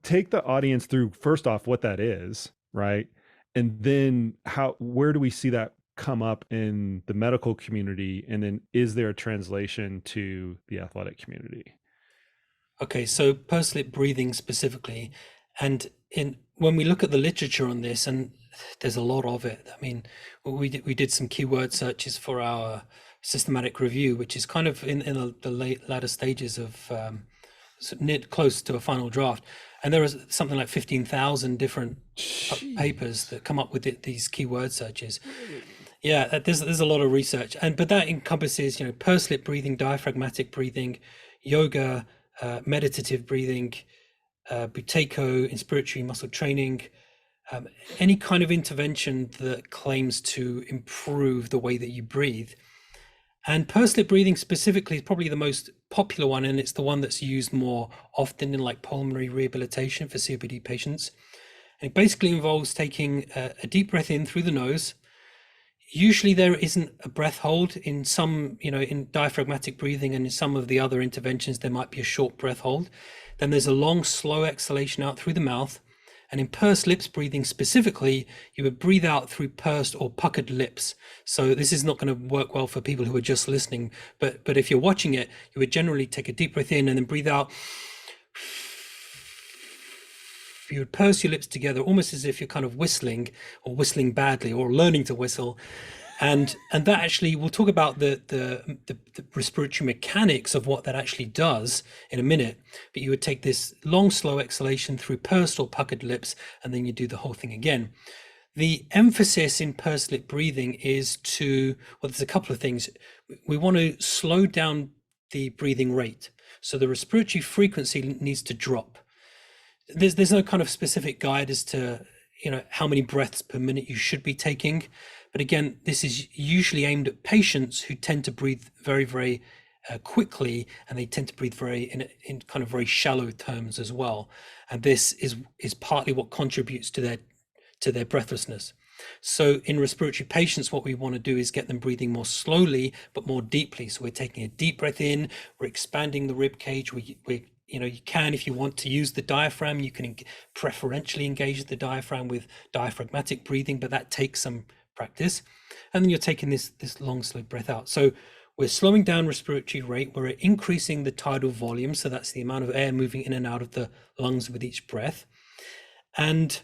Take the audience through, first off, what that is, right? And then where do we see that come up in the medical community? And then is there a translation to the athletic community? Okay, so pursed lip breathing specifically, and when we look at the literature on this, and there's a lot of it. I mean, we did some keyword searches for our systematic review, which is kind of in the latter stages of close to a final draft. And there are something like 15,000 different papers Jeez. that come up with these keyword searches. Yeah, there's a lot of research, but that encompasses, pursed lip breathing, diaphragmatic breathing, yoga, meditative breathing, buteyko, inspiratory muscle training, any kind of intervention that claims to improve the way that you breathe. And pursed lip breathing specifically is probably the most popular one, and it's the one that's used more often in like pulmonary rehabilitation for COPD patients. And it basically involves taking a deep breath in through the nose. Usually there isn't a breath hold. In some, in diaphragmatic breathing and in some of the other interventions, there might be a short breath hold. Then there's a long, slow exhalation out through the mouth. And in pursed lips breathing specifically, you would breathe out through pursed or puckered lips. So this is not going to work well for people who are just listening. But if you're watching it, you would generally take a deep breath in and then breathe out. You would purse your lips together almost as if you're kind of whistling or whistling badly or learning to whistle. And that actually, we'll talk about the respiratory mechanics of what that actually does in a minute. But you would take this long, slow exhalation through pursed or puckered lips, and then you do the whole thing again. The emphasis in pursed lip breathing is there's a couple of things. We want to slow down the breathing rate. So the respiratory frequency needs to drop. There's no kind of specific guide as to how many breaths per minute you should be taking, but again, this is usually aimed at patients who tend to breathe very, very quickly, and they tend to breathe in kind of very shallow terms as well. And this is partly what contributes to their breathlessness. So in respiratory patients, what we want to do is get them breathing more slowly but more deeply. So we're taking a deep breath in, we're expanding the rib cage, you can, if you want to use the diaphragm, you can preferentially engage the diaphragm with diaphragmatic breathing, but that takes some practice. And then you're taking this long, slow breath out. So we're slowing down respiratory rate, we're increasing the tidal volume. So that's the amount of air moving in and out of the lungs with each breath. And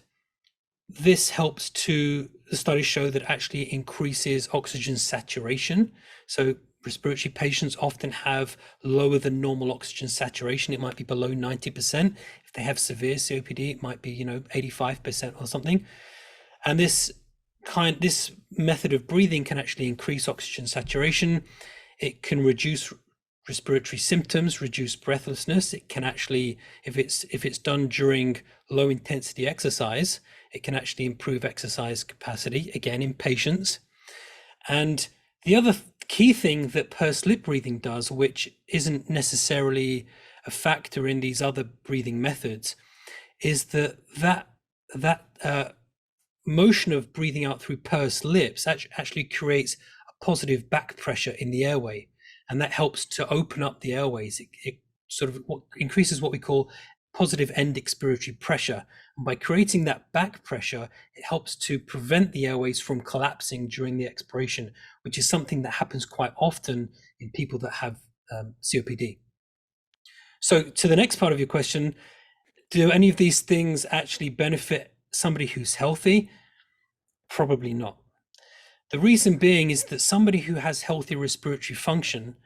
this helps the studies show that actually increases oxygen saturation. So respiratory patients often have lower than normal oxygen saturation. It might be below 90%. If they have severe COPD, it might be 85% or something. And this method of breathing can actually increase oxygen saturation. It can reduce respiratory symptoms, reduce breathlessness. It can actually, if it's done during low intensity exercise, it can actually improve exercise capacity, again, in patients. And the other key thing that pursed lip breathing does, which isn't necessarily a factor in these other breathing methods, is that motion of breathing out through pursed lips actually creates a positive back pressure in the airway, and that helps to open up the airways. It sort of increases what we call positive end expiratory pressure. And by creating that back pressure, it helps to prevent the airways from collapsing during the expiration, which is something that happens quite often in people that have COPD. So to the next part of your question, do any of these things actually benefit somebody who's healthy? Probably not. The reason being is that somebody who has healthy respiratory function,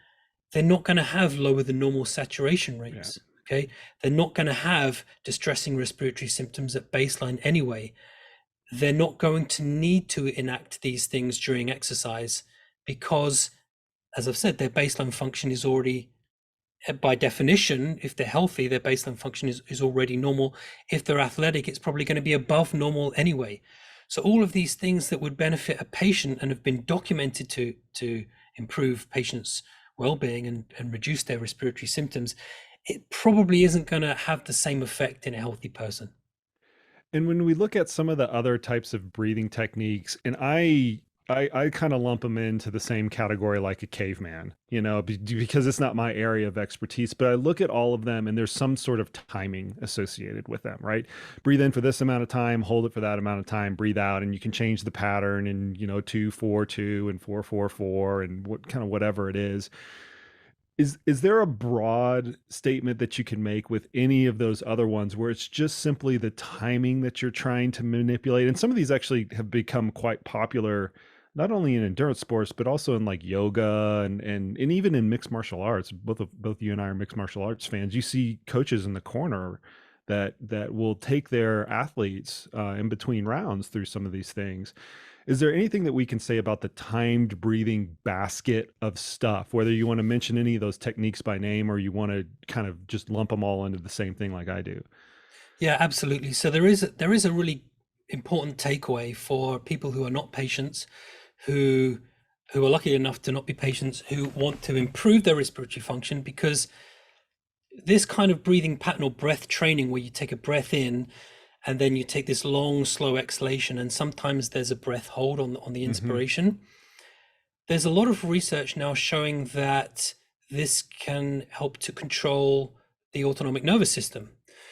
they're not going to have lower than normal saturation rates. Yeah. Okay, they're not going to have distressing respiratory symptoms at baseline anyway. They're not going to need to enact these things during exercise because, as I've said, their baseline function is already, by definition, if they're healthy, their baseline function is already normal. If they're athletic, it's probably going to be above normal anyway. So all of these things that would benefit a patient and have been documented to improve patients' well-being and reduce their respiratory symptoms, it probably isn't going to have the same effect in a healthy person. And when we look at some of the other types of breathing techniques, and I kind of lump them into the same category like a caveman, because it's not my area of expertise, but I look at all of them and there's some sort of timing associated with them, right? Breathe in for this amount of time, hold it for that amount of time, breathe out, and you can change the pattern in, 2-4-2 and 4-4-4 and whatever it is. Is there a broad statement that you can make with any of those other ones where it's just simply the timing that you're trying to manipulate? And some of these actually have become quite popular, not only in endurance sports, but also in like yoga and even in mixed martial arts. Both you and I are mixed martial arts fans. You see coaches in the corner that will take their athletes in between rounds through some of these things. Is there anything that we can say about the timed breathing basket of stuff, whether you want to mention any of those techniques by name or you want to kind of just lump them all into the same thing like I do? Yeah, absolutely. So there is a really important takeaway for people who are not patients, who who are lucky enough to not be patients, who want to improve their respiratory function, because this kind of breathing pattern or breath training where you take a breath in and then you take this long, slow exhalation, and sometimes there's a breath hold on the Hmm. inspiration. There's a lot of research now showing that this can help to control the autonomic nervous system.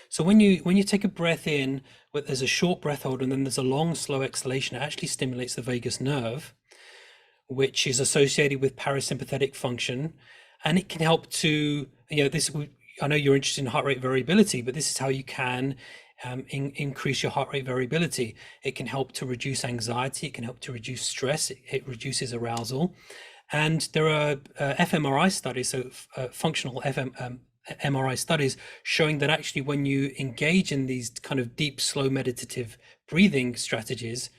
So when you take a breath in, where there's a short breath hold and then there's a long, slow exhalation, it actually stimulates the vagus nerve, which is associated with parasympathetic function, and it can help to, this. I know you're interested in heart rate variability, but this is how you can increase your heart rate variability. It can help to reduce anxiety. It can help to reduce stress. It reduces arousal. And there are fMRI studies, so functional MRI studies, showing that actually when you engage in these kind of deep, slow meditative breathing strategies,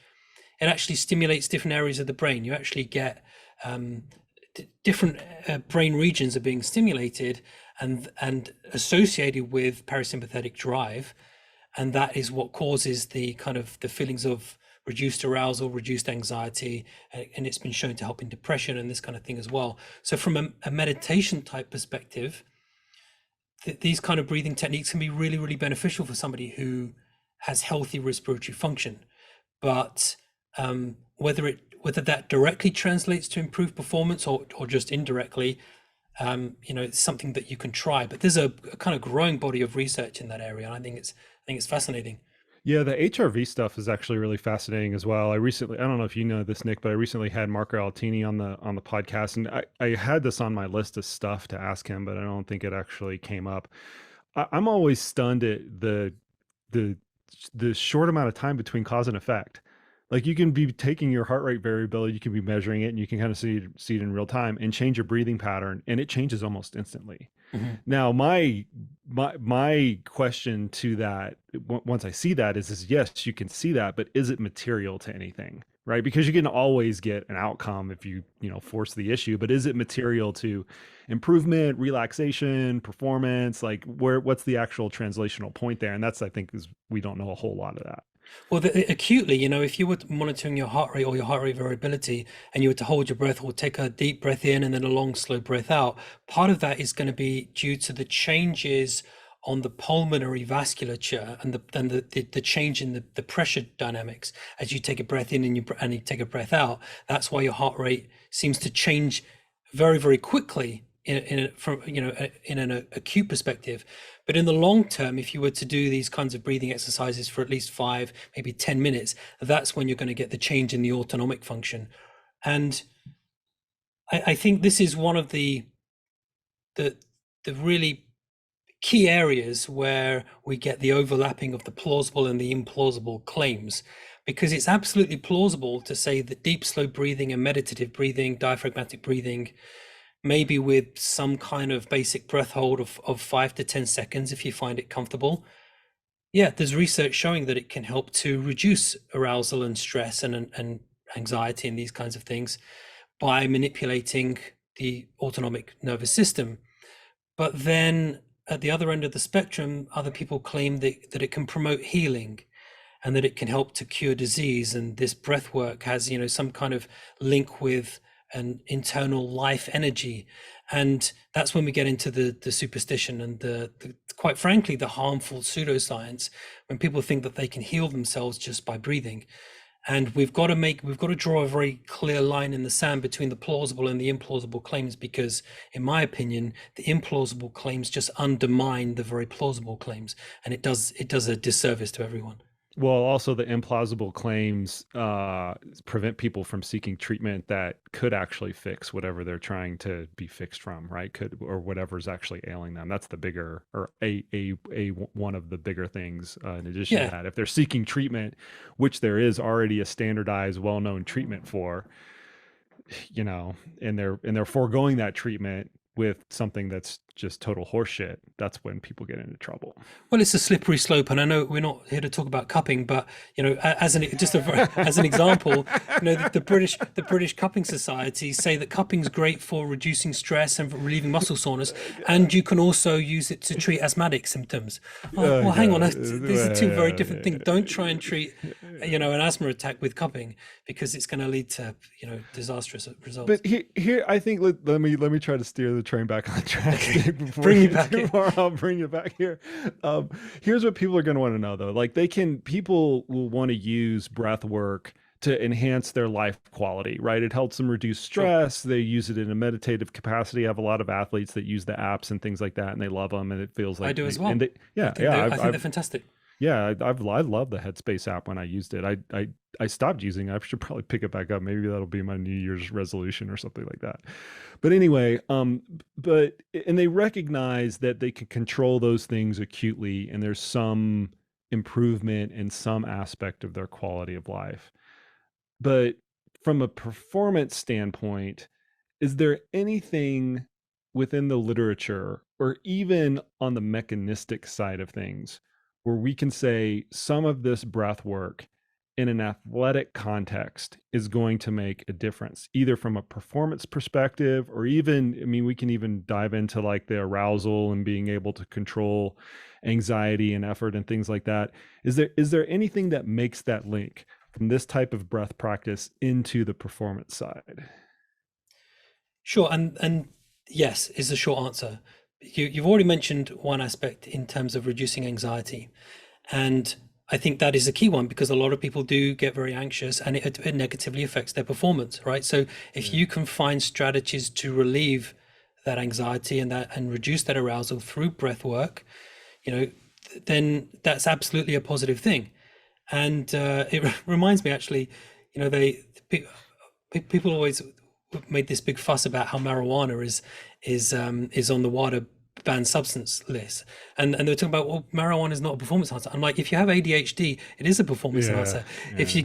it actually stimulates different areas of the brain. You actually get different brain regions are being stimulated and associated with parasympathetic drive, and that is what causes the kind of the feelings of reduced arousal, reduced anxiety, and it's been shown to help in depression and this kind of thing as well. So from a meditation type perspective, these kind of breathing techniques can be really, really beneficial for somebody who has healthy respiratory function. But whether that directly translates to improved performance or just indirectly, it's something that you can try. But there's a kind of growing body of research in that area, and I think it's fascinating. Yeah, the HRV stuff is actually really fascinating as well. I don't know if you know this, Nick, but I recently had Marco Altini on the podcast, and I had this on my list of stuff to ask him, but I don't think it actually came up. I'm always stunned at the the short amount of time between cause and effect. Like you can be taking your heart rate variability, you can be measuring it, and you can kind of see it in real time and change your breathing pattern, and it changes almost instantly. Mhm. Now, my question to that, once I see that, is yes, you can see that, but is it material to anything? Right? Because you can always get an outcome if you force the issue, but is it material to improvement, relaxation, performance? Like what's the actual translational point there? And that's, I think, is we don't know a whole lot of that. Well, acutely, if you were monitoring your heart rate or your heart rate variability, and you were to hold your breath or take a deep breath in and then a long, slow breath out, part of that is going to be due to the changes on the pulmonary vasculature and the change in the pressure dynamics as you take a breath in and you take a breath out. That's why your heart rate seems to change very, very quickly in an acute perspective. But in the long term, if you were to do these kinds of breathing exercises for at least 5, maybe 10 minutes, that's when you're going to get the change in the autonomic function. And I think this is one of the the really key areas where we get the overlapping of the plausible and the implausible claims, because it's absolutely plausible to say that deep, slow breathing and meditative breathing, diaphragmatic breathing, maybe with some kind of basic breath hold of 5 to 10 seconds if you find it comfortable. Yeah, there's research showing that it can help to reduce arousal and stress and anxiety and these kinds of things by manipulating the autonomic nervous system. But then at the other end of the spectrum, other people claim that it can promote healing and that it can help to cure disease. And this breath work has, some kind of link with an internal life energy. And that's when we get into the superstition and the quite frankly, the harmful pseudoscience, when people think that they can heal themselves just by breathing. And we've got to draw a very clear line in the sand between the plausible and the implausible claims, because in my opinion, the implausible claims just undermine the very plausible claims, and it does a disservice to everyone. Well, also the implausible claims prevent people from seeking treatment that could actually fix whatever they're trying to be fixed from, right? Could or whatever's actually ailing them. That's the bigger or a one of the bigger things. In addition to Yeah. that, if they're seeking treatment, which there is already a standardized, well-known treatment for, and they're foregoing that treatment, with something that's just total horseshit, that's when people get into trouble. Well, it's a slippery slope, and I know we're not here to talk about cupping, but as an example, the British Cupping Society say that cupping's great for reducing stress and for relieving muscle soreness, and you can also use it to treat asthmatic symptoms. Well, hang on, these are two very different things. Don't try and treat an asthma attack with cupping, because it's going to lead to disastrous results. But here I think let me try to steer the train back on track. Okay. Bring me back in. I'll bring you back here. Here's what people are going to want to know, though. Like, people will want to use breath work to enhance their life quality, right? It helps them reduce stress. Sure. They use it in a meditative capacity. I have a lot of athletes that use the apps and things like that, and they love them, and it feels like I do as well. I think they're fantastic. Yeah, I love the Headspace app when I used it. I stopped using it. I should probably pick it back up. Maybe that'll be my New Year's resolution or something like that. But anyway, and they recognize that they can control those things acutely, and there's some improvement in some aspect of their quality of life. But from a performance standpoint, is there anything within the literature or even on the mechanistic side of things where we can say some of this breath work in an athletic context is going to make a difference, either from a performance perspective, or even, we can even dive into like the arousal and being able to control anxiety and effort and things like that. Is there anything that makes that link from this type of breath practice into the performance side? Sure, and yes is the short answer. You've already mentioned one aspect in terms of reducing anxiety, and I think that is a key one, because a lot of people do get very anxious, and it negatively affects their performance, right? So if you can find strategies to relieve that anxiety and reduce that arousal through breath work, then that's absolutely a positive thing. And it reminds me, actually, people always made this big fuss about how marijuana is on the WADA banned substance list, and they're talking about, well, marijuana is not a performance enhancer. I'm like, if you have ADHD, it is a performance enhancer. Yeah. If you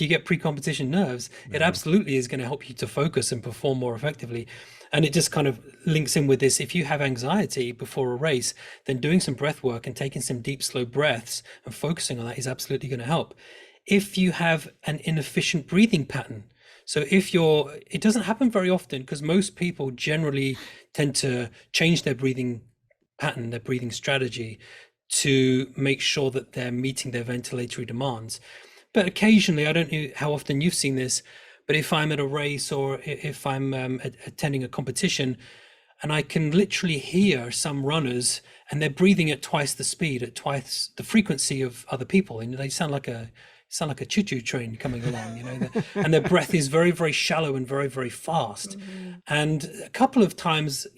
get pre-competition nerves, it absolutely is going to help you to focus and perform more effectively. And it just kind of links in with this. If you have anxiety before a race, then doing some breath work and taking some deep, slow breaths and focusing on that is absolutely going to help. If you have an inefficient breathing pattern, so it doesn't happen very often, because most people generally tend to change their breathing pattern, their breathing strategy, to make sure that they're meeting their ventilatory demands. But occasionally, I don't know how often you've seen this, but if I'm at a race or if I'm attending a competition, and I can literally hear some runners, and they're breathing at twice the speed, at twice the frequency of other people, and they sound like a choo-choo train coming along, and their breath is very, very shallow and very, very fast. Mm-hmm. And a couple of times,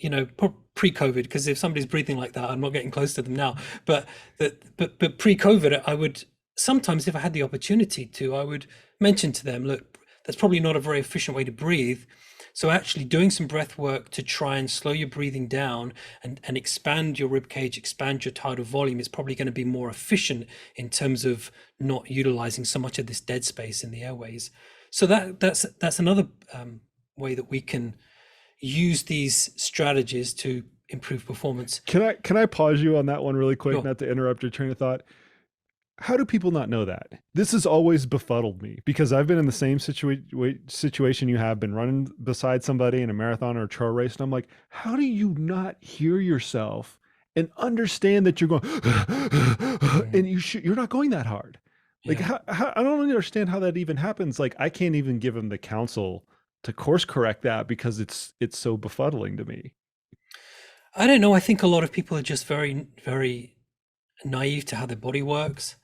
pre-COVID, because if somebody's breathing like that, I'm not getting close to them now, but pre-COVID, I would sometimes, if I had the opportunity to, I would mention to them, look, that's probably not a very efficient way to breathe. So actually doing some breath work to try and slow your breathing down and expand your rib cage, expand your tidal volume is probably going to be more efficient in terms of not utilizing so much of this dead space in the airways. So that's another way that we can use these strategies to improve performance. Can I pause you on that one really quick, Sure. Not to interrupt your train of thought? How do people not know that? This has always befuddled me, because I've been in the same situation you have, been running beside somebody in a marathon or a trail race, and I'm like, how do you not hear yourself and understand that you're going and you're not going that hard? Like, how I don't understand how that even happens. Like, I can't even give them the counsel to course correct that, because it's so befuddling to me. I don't know. I think a lot of people are just very, very naive to how their body works.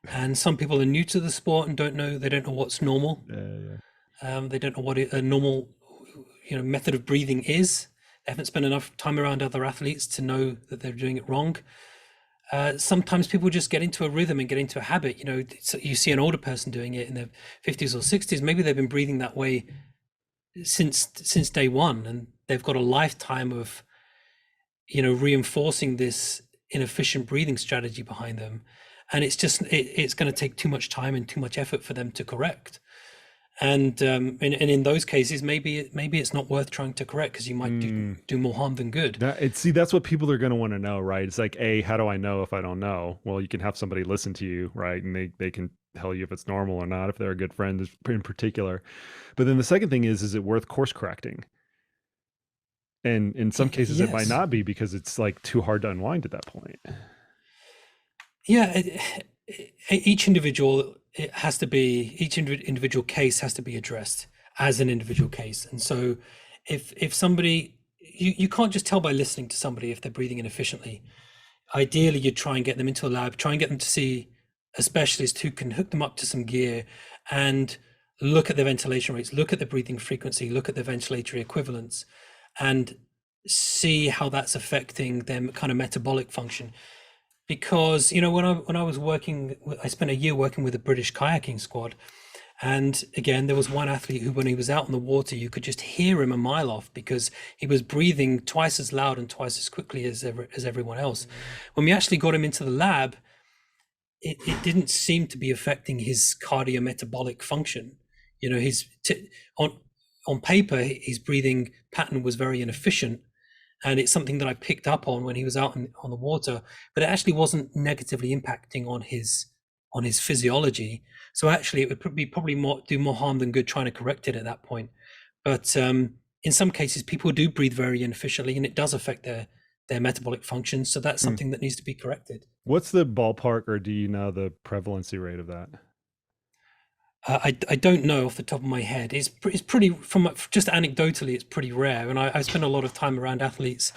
And some people are new to the sport and they don't know what's normal. They don't know what a normal, method of breathing is. They haven't spent enough time around other athletes to know that they're doing it wrong. Sometimes people just get into a rhythm and get into a habit. You see an older person doing it in their 50s or 60s. Maybe they've been breathing that way since day one, and they've got a lifetime of, reinforcing this inefficient breathing strategy behind them. And it's just, it's going to take too much time and too much effort for them to correct. And in those cases, maybe it's not worth trying to correct, because you might do more harm than good. That's what people are going to want to know, right? It's like, how do I know if I don't know? Well, you can have somebody listen to you, right? And they can tell you if it's normal or not, if they're a good friend in particular. But then the second thing is it worth course correcting? And in some cases it might Yes. not be, because it's like too hard to unwind at that point. Yeah, each individual individual case has to be addressed as an individual case. And so if somebody, you can't just tell by listening to somebody if they're breathing inefficiently. Ideally, you try and get them into a lab, try and get them to see a specialist who can hook them up to some gear and look at the ventilation rates, look at the breathing frequency, look at the ventilatory equivalents, and see how that's affecting their kind of metabolic function. Because, you know, when I was working, I spent a year working with a British kayaking squad. And again, there was one athlete who, when he was out in the water, you could just hear him a mile off, because he was breathing twice as loud and twice as quickly as everyone else. When we actually got him into the lab, it didn't seem to be affecting his cardiometabolic function. You know, on paper, his breathing pattern was very inefficient. And it's something that I picked up on when he was out on the water, but it actually wasn't negatively impacting on his physiology. So actually, it would probably do more harm than good trying to correct it at that point. But in some cases, people do breathe very inefficiently, and it does affect their metabolic function. So that's something that needs to be corrected. What's the ballpark, or do you know the prevalency rate of that? I don't know off the top of my head. It's pretty, from just anecdotally, it's pretty rare. And I spent a lot of time around athletes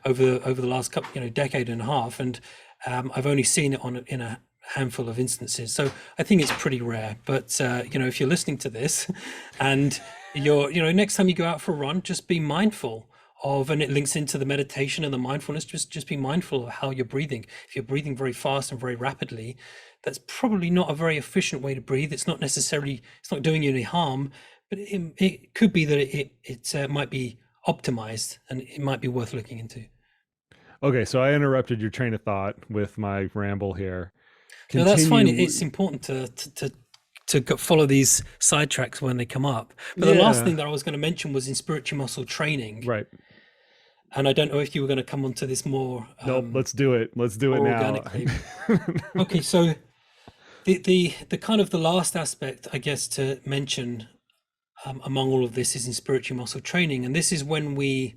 over the last couple, decade and a half, and I've only seen it in a handful of instances. So I think it's pretty rare. But if you're listening to this, and next time you go out for a run, just be mindful of, and it links into the meditation and the mindfulness. Just be mindful of how you're breathing. If you're breathing very fast and very rapidly, that's probably not a very efficient way to breathe. It's not doing you any harm, but it could be that it might be optimized, and it might be worth looking into. Okay, so I interrupted your train of thought with my ramble here. No, that's fine. It's important to follow these sidetracks when they come up. But the last thing that I was going to mention was Inspiratory muscle training. Right. And I don't know if you were going to come onto this more. Nope, let's do it. Let's do it now. Okay, so the kind of the last aspect, I guess, to mention among all of this is Inspiratory muscle training. And this is when we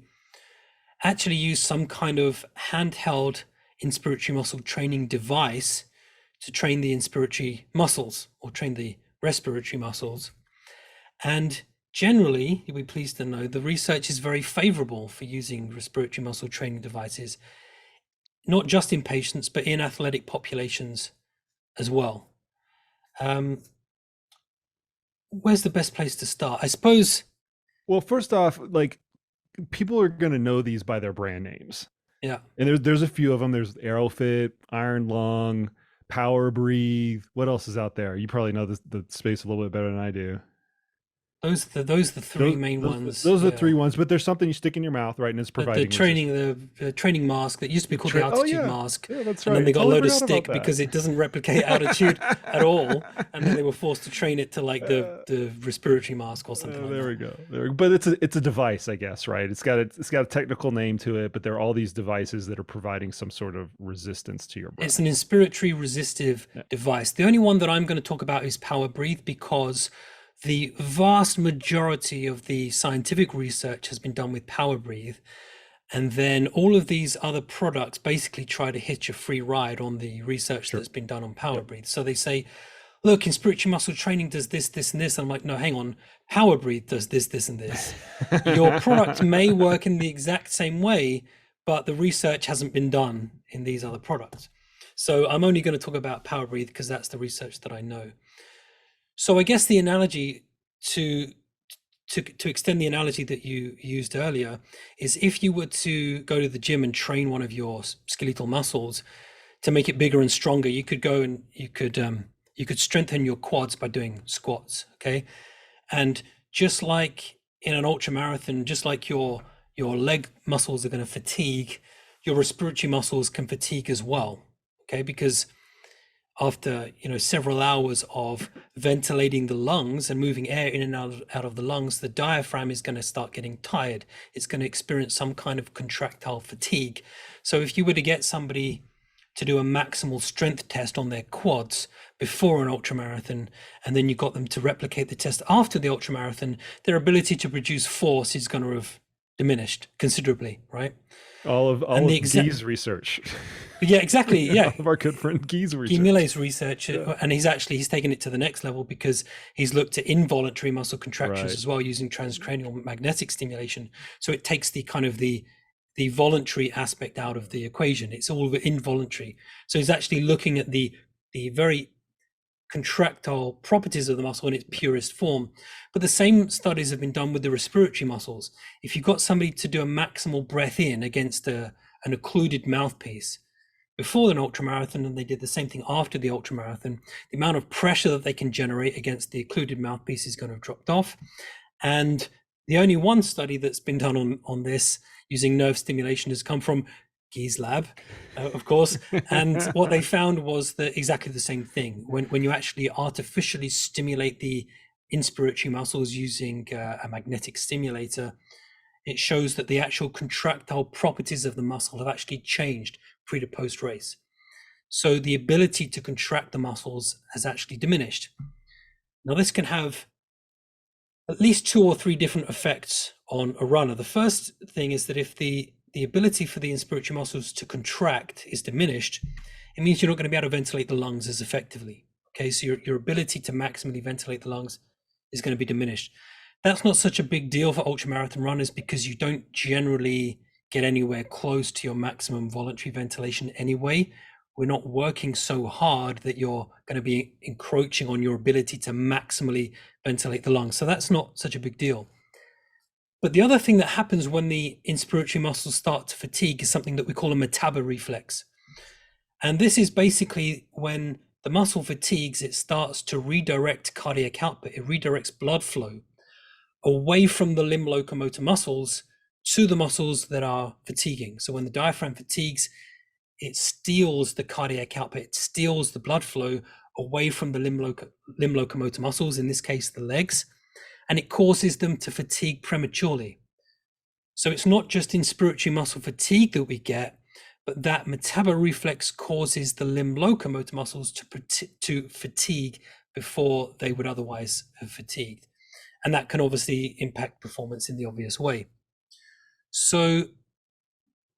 actually use some kind of handheld Inspiratory muscle training device to train the inspiratory muscles, or train the respiratory muscles. And generally, you'll be pleased to know, the research is very favorable for using respiratory muscle training devices, not just in patients, but in athletic populations as well. Where's the best place to start? I suppose. Well, first off, like, people are going to know these by their brand names. Yeah. And there's a few of them. There's AeroFit, Iron Lung, Power Breathe. What else is out there? You probably know the space a little bit better than I do. Those are the three main ones. Those are the three ones, but there's something you stick in your mouth, right? And it's providing the training mask that used to be called the altitude mask. Yeah, that's right. And then they got a load of stick because it doesn't replicate altitude at all. And then they were forced to train it to like the respiratory mask or something like that. There we go. But it's a device, I guess, right? It's got a technical name to it, but there are all these devices that are providing some sort of resistance to your breath. It's an inspiratory resistive device. The only one that I'm going to talk about is Power Breathe, because the vast majority of the scientific research has been done with Power Breathe. And then all of these other products basically try to hitch a free ride on the research that's been done on Power Breathe. So they say, look, Inspiratory muscle training does this, this, and this. And I'm like, no, hang on. Power Breathe does this, this, and this. Your product may work in the exact same way, but the research hasn't been done in these other products. So I'm only going to talk about Power Breathe because that's the research that I know. So I guess the analogy to extend the analogy that you used earlier is, if you were to go to the gym and train one of your skeletal muscles to make it bigger and stronger, you could go and you could strengthen your quads by doing squats. Okay. And just like in an ultra marathon, just like your leg muscles are going to fatigue, your respiratory muscles can fatigue as well. Okay. Because after several hours of ventilating the lungs and moving air in and out of the lungs, the diaphragm is going to start getting tired. It's going to experience some kind of contractile fatigue. So if you were to get somebody to do a maximal strength test on their quads before an ultramarathon, and then you got them to replicate the test after the ultramarathon, their ability to produce force is going to have diminished considerably, right? All of Guy's research. Yeah, exactly. Yeah, all of our good friend Guy's research. Guy Millet's research, and he's taken it to the next level because he's looked at involuntary muscle contractions as well using transcranial magnetic stimulation. So it takes the kind of the voluntary aspect out of the equation. It's all involuntary. So he's actually looking at the very contractile properties of the muscle in its purest form. But the same studies have been done with the respiratory muscles. If you've got somebody to do a maximal breath in against an occluded mouthpiece before an ultramarathon, and they did the same thing after the ultramarathon, the amount of pressure that they can generate against the occluded mouthpiece is going to have dropped off. And the only one study that's been done on this using nerve stimulation has come from Guy's lab, of course. And what they found was that exactly the same thing. When you actually artificially stimulate the inspiratory muscles using a magnetic stimulator, it shows that the actual contractile properties of the muscle have actually changed pre to post race. So the ability to contract the muscles has actually diminished. Now this can have at least 2 or 3 different effects on a runner. The first thing is that if the ability for the inspiratory muscles to contract is diminished, it means you're not going to be able to ventilate the lungs as effectively. Okay, so your ability to maximally ventilate the lungs is going to be diminished. That's not such a big deal for ultramarathon runners because you don't generally get anywhere close to your maximum voluntary ventilation anyway. We're not working so hard that you're going to be encroaching on your ability to maximally ventilate the lungs. So that's not such a big deal. But the other thing that happens when the inspiratory muscles start to fatigue is something that we call a metaboreflex. And this is basically when the muscle fatigues, it starts to redirect cardiac output. It redirects blood flow away from the limb locomotor muscles to the muscles that are fatiguing. So when the diaphragm fatigues, it steals the cardiac output, it steals the blood flow away from the limb locomotor muscles, in this case, the legs, and it causes them to fatigue prematurely. So it's not just inspiratory muscle fatigue that we get, but that metaboreflex causes the limb locomotor muscles to fatigue before they would otherwise have fatigued. And that can obviously impact performance in the obvious way. So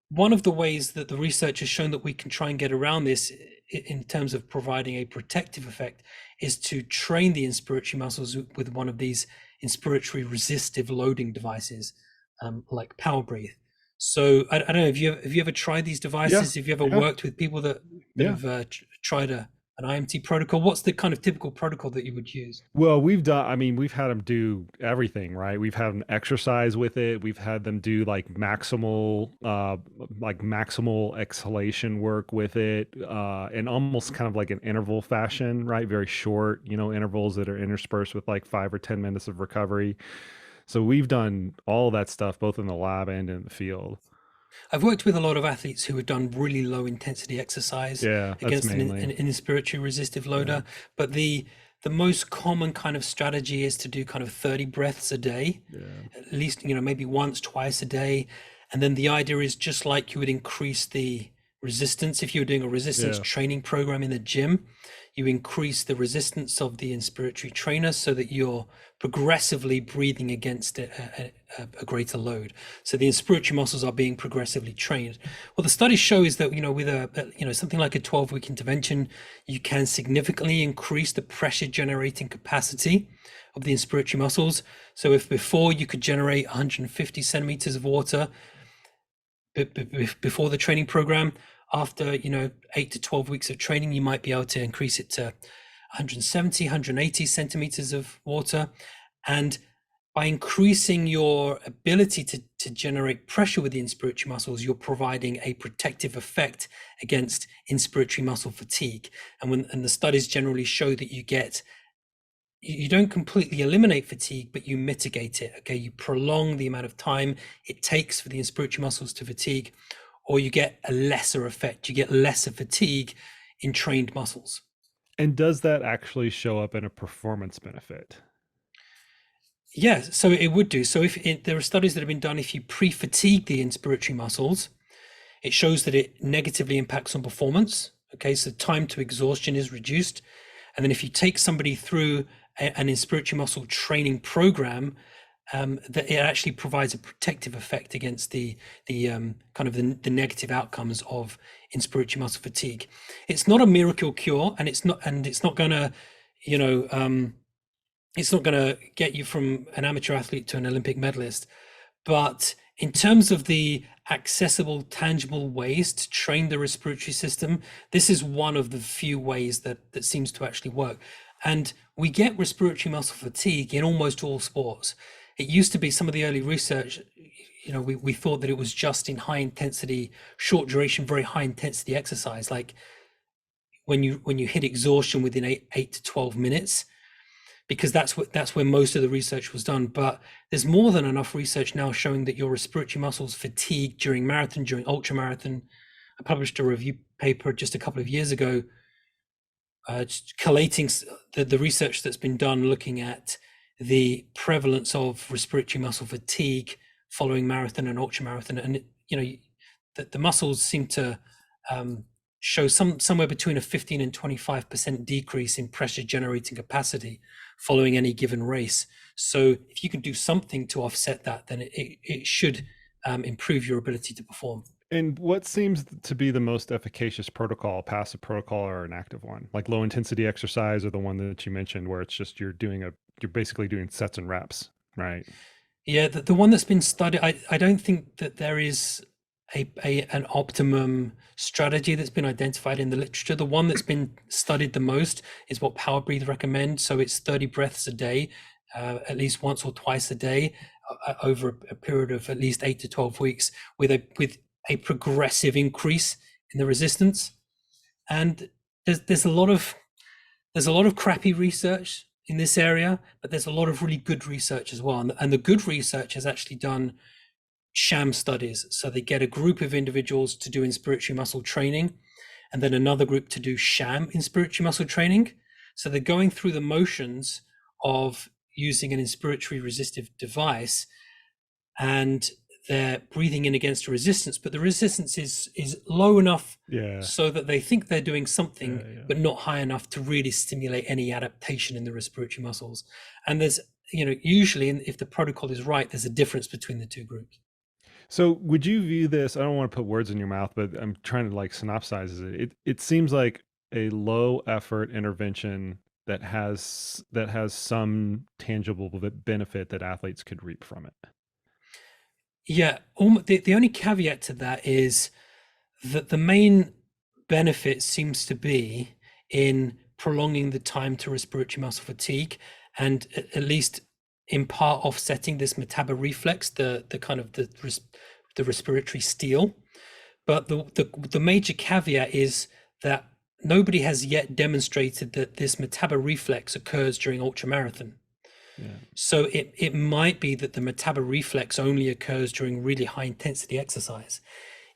one of the ways that the research has shown that we can try and get around this in terms of providing a protective effect is to train the inspiratory muscles with one of these inspiratory resistive loading devices, like Power Breathe. So I don't know, have you ever tried these devices? Have you ever worked with people that have tried an IMT protocol? What's the kind of typical protocol that you would use? Well, we've had them do everything, right? We've had them exercise with it. We've had them do like maximal exhalation work with it, and almost kind of like an interval fashion, right? Very short, intervals that are interspersed with like 5 or 10 minutes of recovery. So we've done all that stuff, both in the lab and in the field. I've worked with a lot of athletes who have done really low intensity exercise against an inspiratory resistive loader. But the most common kind of strategy is to do kind of 30 breaths a day, at least, maybe once, twice a day. And then the idea is just like you would increase the resistance. If you were doing a resistance training program in the gym, you increase the resistance of the inspiratory trainer so that you're progressively breathing against a greater load. So the inspiratory muscles are being progressively trained. What the studies show is that, with something like a 12-week intervention, you can significantly increase the pressure generating capacity of the inspiratory muscles. So if before you could generate 150 centimeters of water before the training program, after 8 to 12 weeks of training, you might be able to increase it to 170, 180 centimeters of water. And by increasing your ability to generate pressure with the inspiratory muscles, you're providing a protective effect against inspiratory muscle fatigue. And the studies generally show that you don't completely eliminate fatigue, but you mitigate it. Okay, you prolong the amount of time it takes for the inspiratory muscles to fatigue, or you get a lesser effect. You get lesser fatigue in trained muscles. And does that actually show up in a performance benefit? Yeah, so it would do. So there are studies that have been done, if you pre-fatigue the inspiratory muscles, it shows that it negatively impacts on performance. Okay, so time to exhaustion is reduced. And then if you take somebody through an inspiratory muscle training program, that it actually provides a protective effect against the kind of the negative outcomes of inspiratory muscle fatigue. It's not a miracle cure, and it's not gonna, you know, it's not gonna get you from an amateur athlete to an Olympic medalist. But in terms of the accessible, tangible ways to train the respiratory system, this is one of the few ways that seems to actually work. And we get respiratory muscle fatigue in almost all sports. It used to be, some of the early research, we thought that it was just in high intensity, short duration, very high intensity exercise, like when you hit exhaustion within 8 to 12 minutes, because that's where most of the research was done. But there's more than enough research now showing that your respiratory muscles fatigue during marathon, during ultra marathon. I published a review paper just a couple of years ago, collating the research that's been done looking at the prevalence of respiratory muscle fatigue following marathon and ultra marathon. And the muscles seem to show somewhere between a 15 and 25% decrease in pressure generating capacity following any given race. So if you can do something to offset that, then it should improve your ability to perform. And what seems to be the most efficacious protocol, passive protocol or an active one? Like low intensity exercise, or the one that you mentioned where it's just you're basically doing sets and reps, right? Yeah, the one that's been studied, I don't think that there is an optimum strategy that's been identified in the literature. The one that's been studied the most is what Power Breathe recommend. So it's 30 breaths a day, at least once or twice a day, over a period of at least 8 to 12 weeks, with a progressive increase in the resistance. And there's a lot of crappy research in this area, but there's a lot of really good research as well. And the good research has actually done sham studies. So they get a group of individuals to do inspiratory muscle training, and then another group to do sham inspiratory muscle training. So they're going through the motions of using an inspiratory resistive device, and they're breathing in against a resistance, but the resistance is low enough so that they think they're doing something, but not high enough to really stimulate any adaptation in the respiratory muscles. And there's, usually, if the protocol is right, there's a difference between the two groups. So would you view this, I don't want to put words in your mouth, but I'm trying to synopsize it. It seems like a low effort intervention that has some tangible benefit that athletes could reap from it. Yeah, the only caveat to that is that the main benefit seems to be in prolonging the time to respiratory muscle fatigue, and at least in part offsetting this metabo reflex, the kind of the respiratory steal. But the major caveat is that nobody has yet demonstrated that this metabo reflex occurs during ultramarathon. So it might be that the metabo reflex only occurs during really high intensity exercise.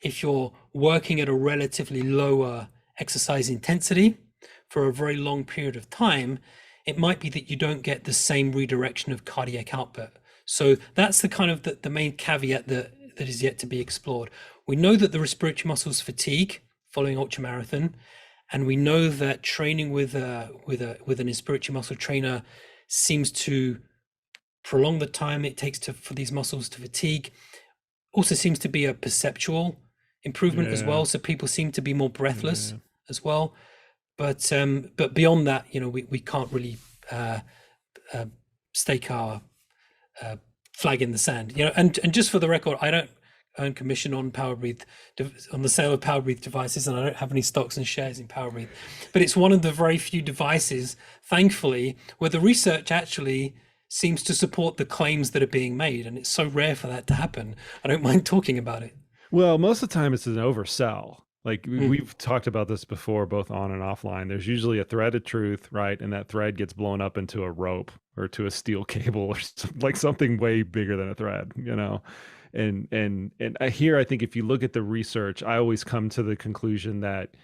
If you're working at a relatively lower exercise intensity for a very long period of time, it might be that you don't get the same redirection of cardiac output. So that's the kind of the main caveat that is yet to be explored. We know that the respiratory muscles fatigue following ultramarathon, and we know that training with an inspiratory muscle trainer seems to prolong the time it takes for these muscles to fatigue. Also seems to be a perceptual improvement as well. So people seem to be more breathless as well. But beyond that, we can't really stake our flag in the sand. And just for the record, I don't earn commission on on the sale of Power Breathe devices, and I don't have any stocks and shares in Power Breathe. But it's one of the very few devices, thankfully, where the research actually seems to support the claims that are being made, and it's so rare for that to happen. I don't mind talking about it. Well, most of the time it's an oversell. We've talked about this before, both on and offline. There's usually a thread of truth, right? And that thread gets blown up into a rope or to a steel cable or something way bigger than a thread, And I think if you look at the research, I always come to the conclusion that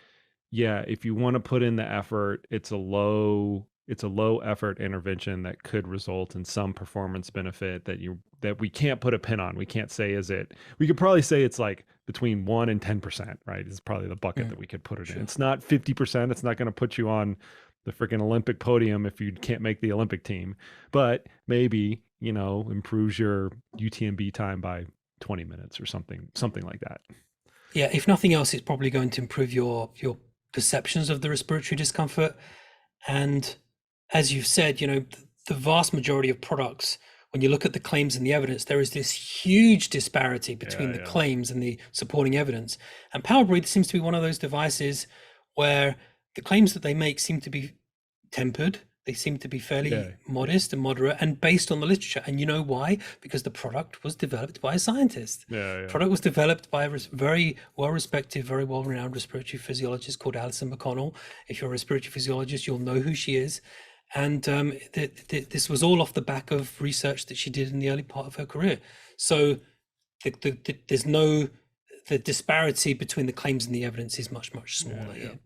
yeah, if you want to put in the effort, it's a low effort intervention that could result in some performance benefit that we can't put a pin on. We can't say we could probably say it's like between 1 and 10%, right? Is probably the bucket Yeah, that we could put it in. sure. It's not 50%. It's not going to put you on the freaking Olympic podium if you can't make the Olympic team, but maybe, improves your UTMB time by 20 minutes or something like that. Yeah, if nothing else, it's probably going to improve your perceptions of the respiratory discomfort. And as you've said, the vast majority of products, when you look at the claims and the evidence, there is this huge disparity between Yeah, the yeah. claims and the supporting evidence. And Powerbreathe seems to be one of those devices where the claims that they make seem to be tempered. They seem to be fairly modest and moderate and based on the literature. And you know why? Because the product was developed by a scientist. Yeah, yeah. Product was developed by a very well-respected, very well-renowned respiratory physiologist called Alison McConnell. If you're a respiratory physiologist, you'll know who she is. And this was all off the back of research that she did in the early part of her career. So there's the disparity between the claims and the evidence is much, much smaller here.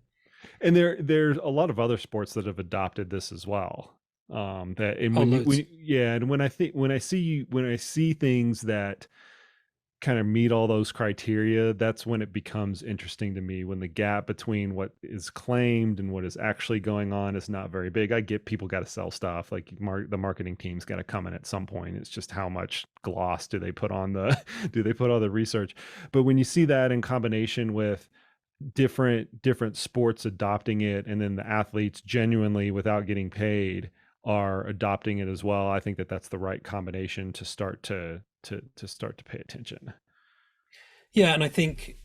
And there's a lot of other sports that have adopted this as well. That and when I see things that kind of meet all those criteria, that's when it becomes interesting to me, when the gap between what is claimed and what is actually going on is not very big. I get people got to sell stuff, like the marketing team's got to come in at some point. It's just how much gloss do they put on the research. But when you see that in combination with different sports adopting it, and then the athletes genuinely without getting paid are adopting it as well, I think that's the right combination to start to pay attention. Yeah, and I think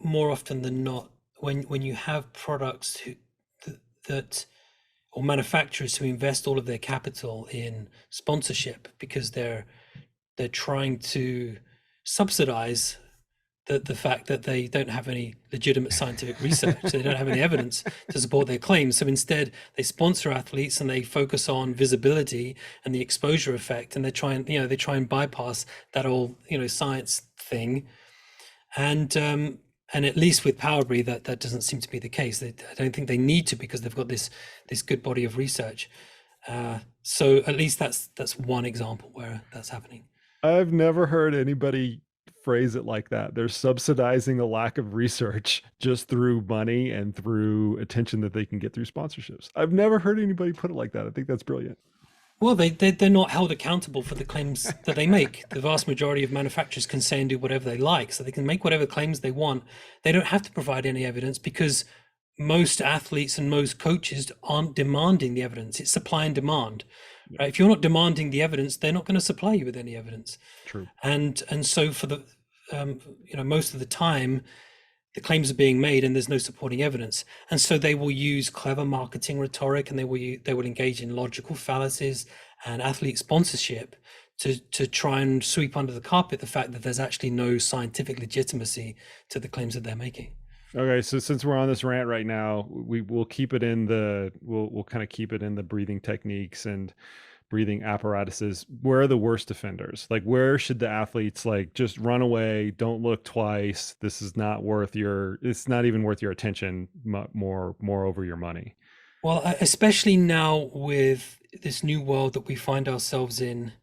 more often than not, when you have products that or manufacturers who invest all of their capital in sponsorship because they're trying to subsidize the fact that they don't have any legitimate scientific research, they don't have any evidence to support their claims. So instead, they sponsor athletes and they focus on visibility and the exposure effect, and they try and bypass that whole science thing. And at least with Powerbreathe, that doesn't seem to be the case. I don't think they need to, because they've got this good body of research. So at least that's one example where that's happening. I've never heard anybody phrase it like that. They're subsidizing a lack of research just through money and through attention that they can get through sponsorships. I've never heard anybody put it like that. I think that's brilliant. Well, they're not held accountable for the claims that they make. The vast majority of manufacturers can say and do whatever they like, so they can make whatever claims they want. They don't have to provide any evidence, because most athletes and most coaches aren't demanding the evidence. It's supply and demand. Right? If you're not demanding the evidence, they're not going to supply you with any evidence. True. And so for the most of the time, the claims are being made and there's no supporting evidence, and so they will use clever marketing rhetoric, and they will engage in logical fallacies and athlete sponsorship to try and sweep under the carpet the fact that there's actually no scientific legitimacy to the claims that they're making. Okay, so since we're on this rant right now, we'll keep it in we'll kind of keep it in the breathing techniques and breathing apparatuses. Where are the worst offenders? Like, where should the athletes just run away, don't look twice? This is not it's not even worth your attention, more over your money. Well, especially now with this new world that we find ourselves in,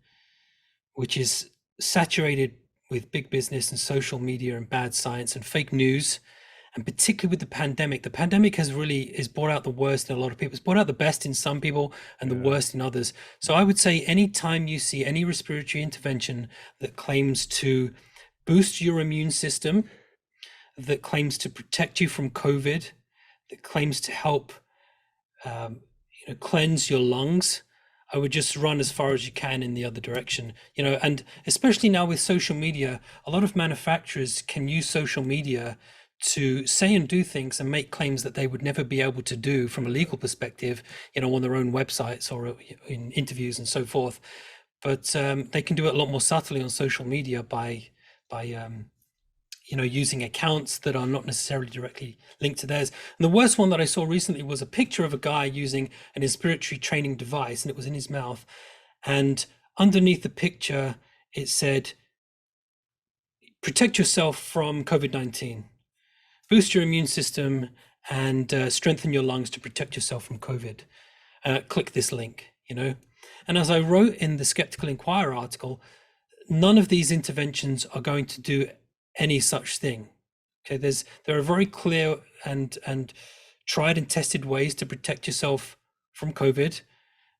which is saturated with big business and social media and bad science and fake news. And particularly with the pandemic has brought out the worst in a lot of people. It's brought out the best in some people and the worst in others. So I would say anytime you see any respiratory intervention that claims to boost your immune system, that claims to protect you from COVID, that claims to help cleanse your lungs, I would just run as far as you can in the other direction. And especially now with social media, a lot of manufacturers can use social media to say and do things and make claims that they would never be able to do from a legal perspective, on their own websites or in interviews and so forth. But they can do it a lot more subtly on social media by using accounts that are not necessarily directly linked to theirs. And the worst one that I saw recently was a picture of a guy using an inspiratory training device, and it was in his mouth. And underneath the picture, it said, "Protect yourself from COVID-19. Boost your immune system and strengthen your lungs to protect yourself from COVID. Click this link, And as I wrote in the Skeptical Inquirer article, none of these interventions are going to do any such thing. Okay, there are very clear and tried and tested ways to protect yourself from COVID.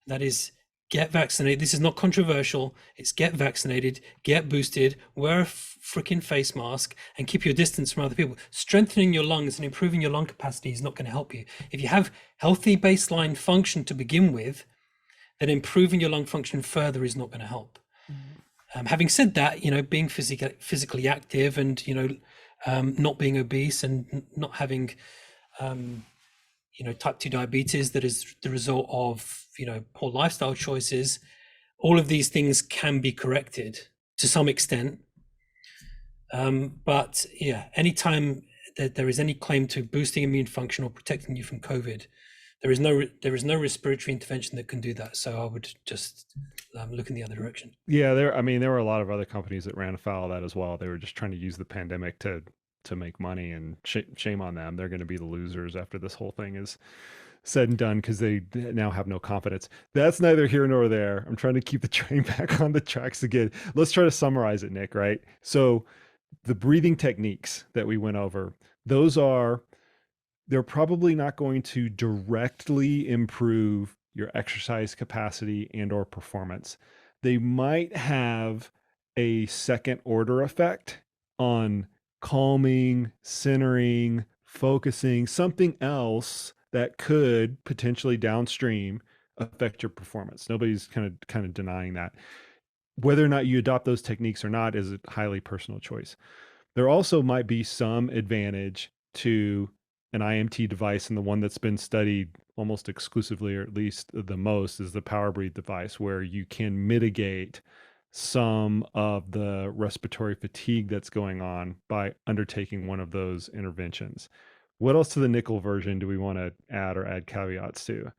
That is, get vaccinated. This is not controversial. It's get vaccinated, get boosted, wear a freaking face mask, and keep your distance from other people. Strengthening your lungs and improving your lung capacity is not going to help you. If you have healthy baseline function to begin with, then improving your lung function further is not going to help. Having said that, being physically active and, not being obese and not having, type 2 diabetes that is the result of, poor lifestyle choices, all of these things can be corrected to some extent. But yeah, anytime that there is any claim to boosting immune function or protecting you from COVID, there is no respiratory intervention that can do that. So I would just look in the other direction. Yeah, there were a lot of other companies that ran afoul of that as well. They were just trying to use the pandemic to make money, and shame on them. They're going to be the losers after this whole thing is said and done, because they now have no confidence. That's neither here nor there. I'm trying to keep the train back on the tracks again. Let's try to summarize it, Nick, right? So the breathing techniques that we went over, they're probably not going to directly improve your exercise capacity and or performance. They might have a second order effect on calming, centering, focusing, something else that could potentially downstream affect your performance. Nobody's kind of denying that. Whether or not you adopt those techniques or not is a highly personal choice. There also might be some advantage to an IMT device, and the one that's been studied almost exclusively, or at least the most, is the Power Breathe device, where you can mitigate some of the respiratory fatigue that's going on by undertaking one of those interventions. What else to the nickel version do we want to add caveats to?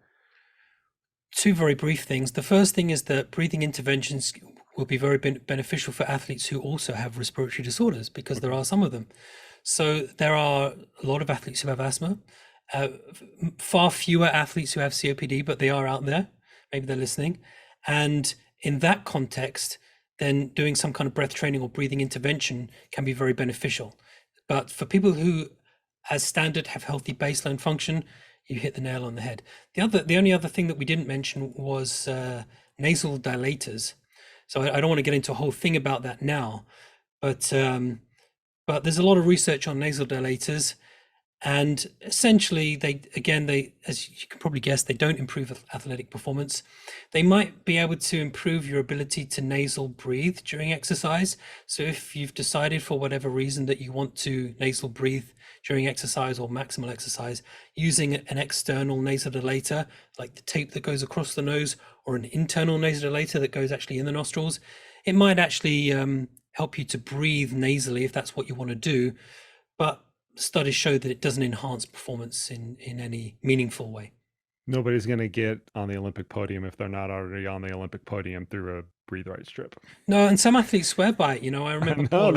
Two very brief things. The first thing is that breathing interventions will be very beneficial for athletes who also have respiratory disorders, because there are some of them. So there are a lot of athletes who have asthma, far fewer athletes who have COPD, but they are out there. Maybe they're listening. And in that context, then doing some kind of breath training or breathing intervention can be very beneficial. But for people who, as standard, have healthy baseline function, you hit the nail on the head. The only other thing that we didn't mention was nasal dilators. So I don't want to get into a whole thing about that now, but there's a lot of research on nasal dilators, and essentially they, as you can probably guess, they don't improve athletic performance. They might be able to improve your ability to nasal breathe during exercise. So if you've decided for whatever reason that you want to nasal breathe during exercise or maximal exercise, using an external nasal dilator, like the tape that goes across the nose, or an internal nasal dilator that goes actually in the nostrils, it might actually help you to breathe nasally if that's what you want to do. But studies show that it doesn't enhance performance in any meaningful way. Nobody's going to get on the Olympic podium if they're not already on the Olympic podium through a breathe right strip. No, and some athletes swear by it. I remember Paula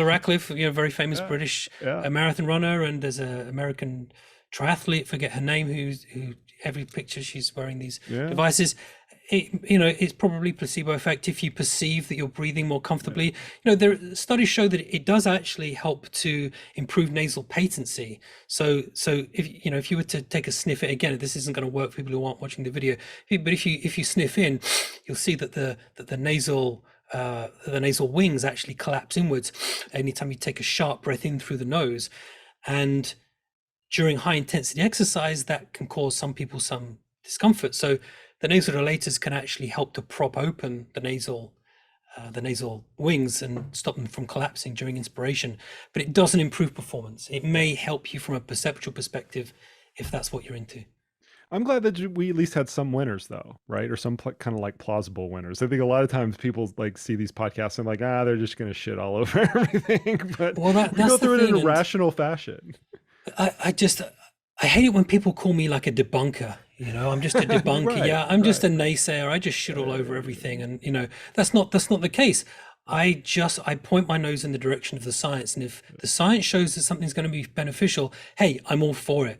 Radcliffe, very famous British marathon runner, and there's an American triathlete, forget her name, who every picture she's wearing these devices. It's probably placebo effect if you perceive that you're breathing more comfortably. Studies show that it does actually help to improve nasal patency. So if you were to take a sniff, again, this isn't going to work for people who aren't watching the video, but if you sniff in, you'll see that the nasal wings actually collapse inwards anytime you take a sharp breath in through the nose. And during high intensity exercise, that can cause some people some discomfort. So the nasal dilators can actually help to prop open the nasal wings and stop them from collapsing during inspiration, but it doesn't improve performance. It may help you from a perceptual perspective if that's what you're into. I'm glad that we at least had some winners, though, right? Or some kind of like plausible winners. I think a lot of times people like see these podcasts and like, they're just going to shit all over everything. But we go through it in a rational fashion. I hate it when people call me like a debunker. I'm just a debunker. I'm just a naysayer. I just shit all over everything. And, that's not the case. I point my nose in the direction of the science, and if the science shows that something's going to be beneficial, hey, I'm all for it.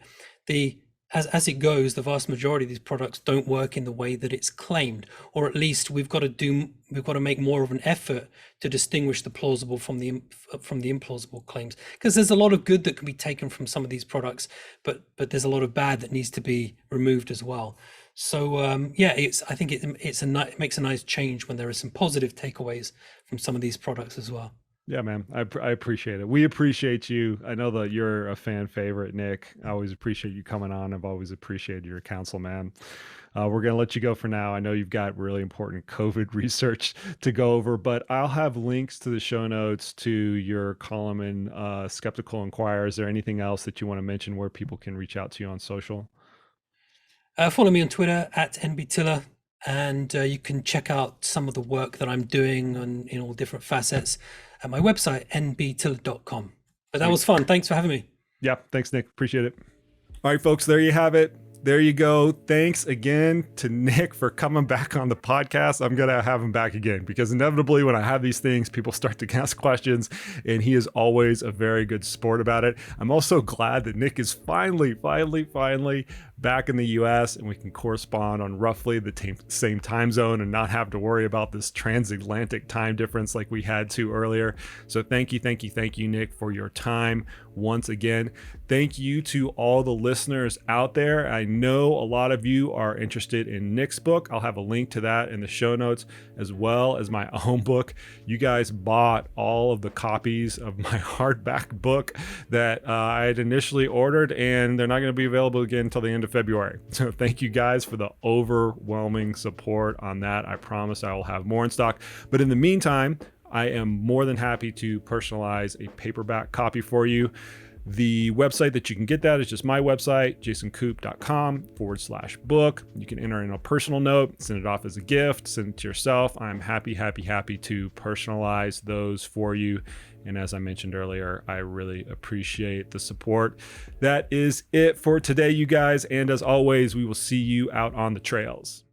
As it goes, the vast majority of these products don't work in the way that it's claimed, or at least we've got to make more of an effort to distinguish the plausible from the implausible claims, because there's a lot of good that can be taken from some of these products, but there's a lot of bad that needs to be removed as well. So I think it makes a nice change when there are some positive takeaways from some of these products as well. Yeah, man, I appreciate it. We appreciate you. I know that you're a fan favorite, Nick. I always appreciate you coming on. I've always appreciated your counsel, man. We're going to let you go for now. I know you've got really important COVID research to go over, but I'll have links to the show notes to your column in Skeptical Inquirer. Is there anything else that you want to mention where people can reach out to you on social? Follow me on Twitter at nbtiller. And you can check out some of the work that I'm doing in all different facets at my website, nbtiller.com. But that was fun. Thanks for having me. Yeah, thanks, Nick. Appreciate it. All right, folks, there you have it. There you go. Thanks again to Nick for coming back on the podcast. I'm going to have him back again because inevitably when I have these things, people start to ask questions, and he is always a very good sport about it. I'm also glad that Nick is finally back in the US and we can correspond on roughly the same time zone and not have to worry about this transatlantic time difference like we had to earlier. So thank you, Nick, for your time once again. Thank you to all the listeners out there. I know a lot of you are interested in Nick's book. I'll have a link to that in the show notes, as well as my own book. You guys bought all of the copies of my hardback book that I had initially ordered, and they're not going to be available again until the end of February. So thank you guys for the overwhelming support on that. I promise I will have more in stock. But in the meantime, I am more than happy to personalize a paperback copy for you. The website that you can get that is just my website, jasonkoop.com/book. You can enter in a personal note, send it off as a gift, send it to yourself. I'm happy to personalize those for you. And as I mentioned earlier, I really appreciate the support. That is it for today, you guys. And as always, we will see you out on the trails.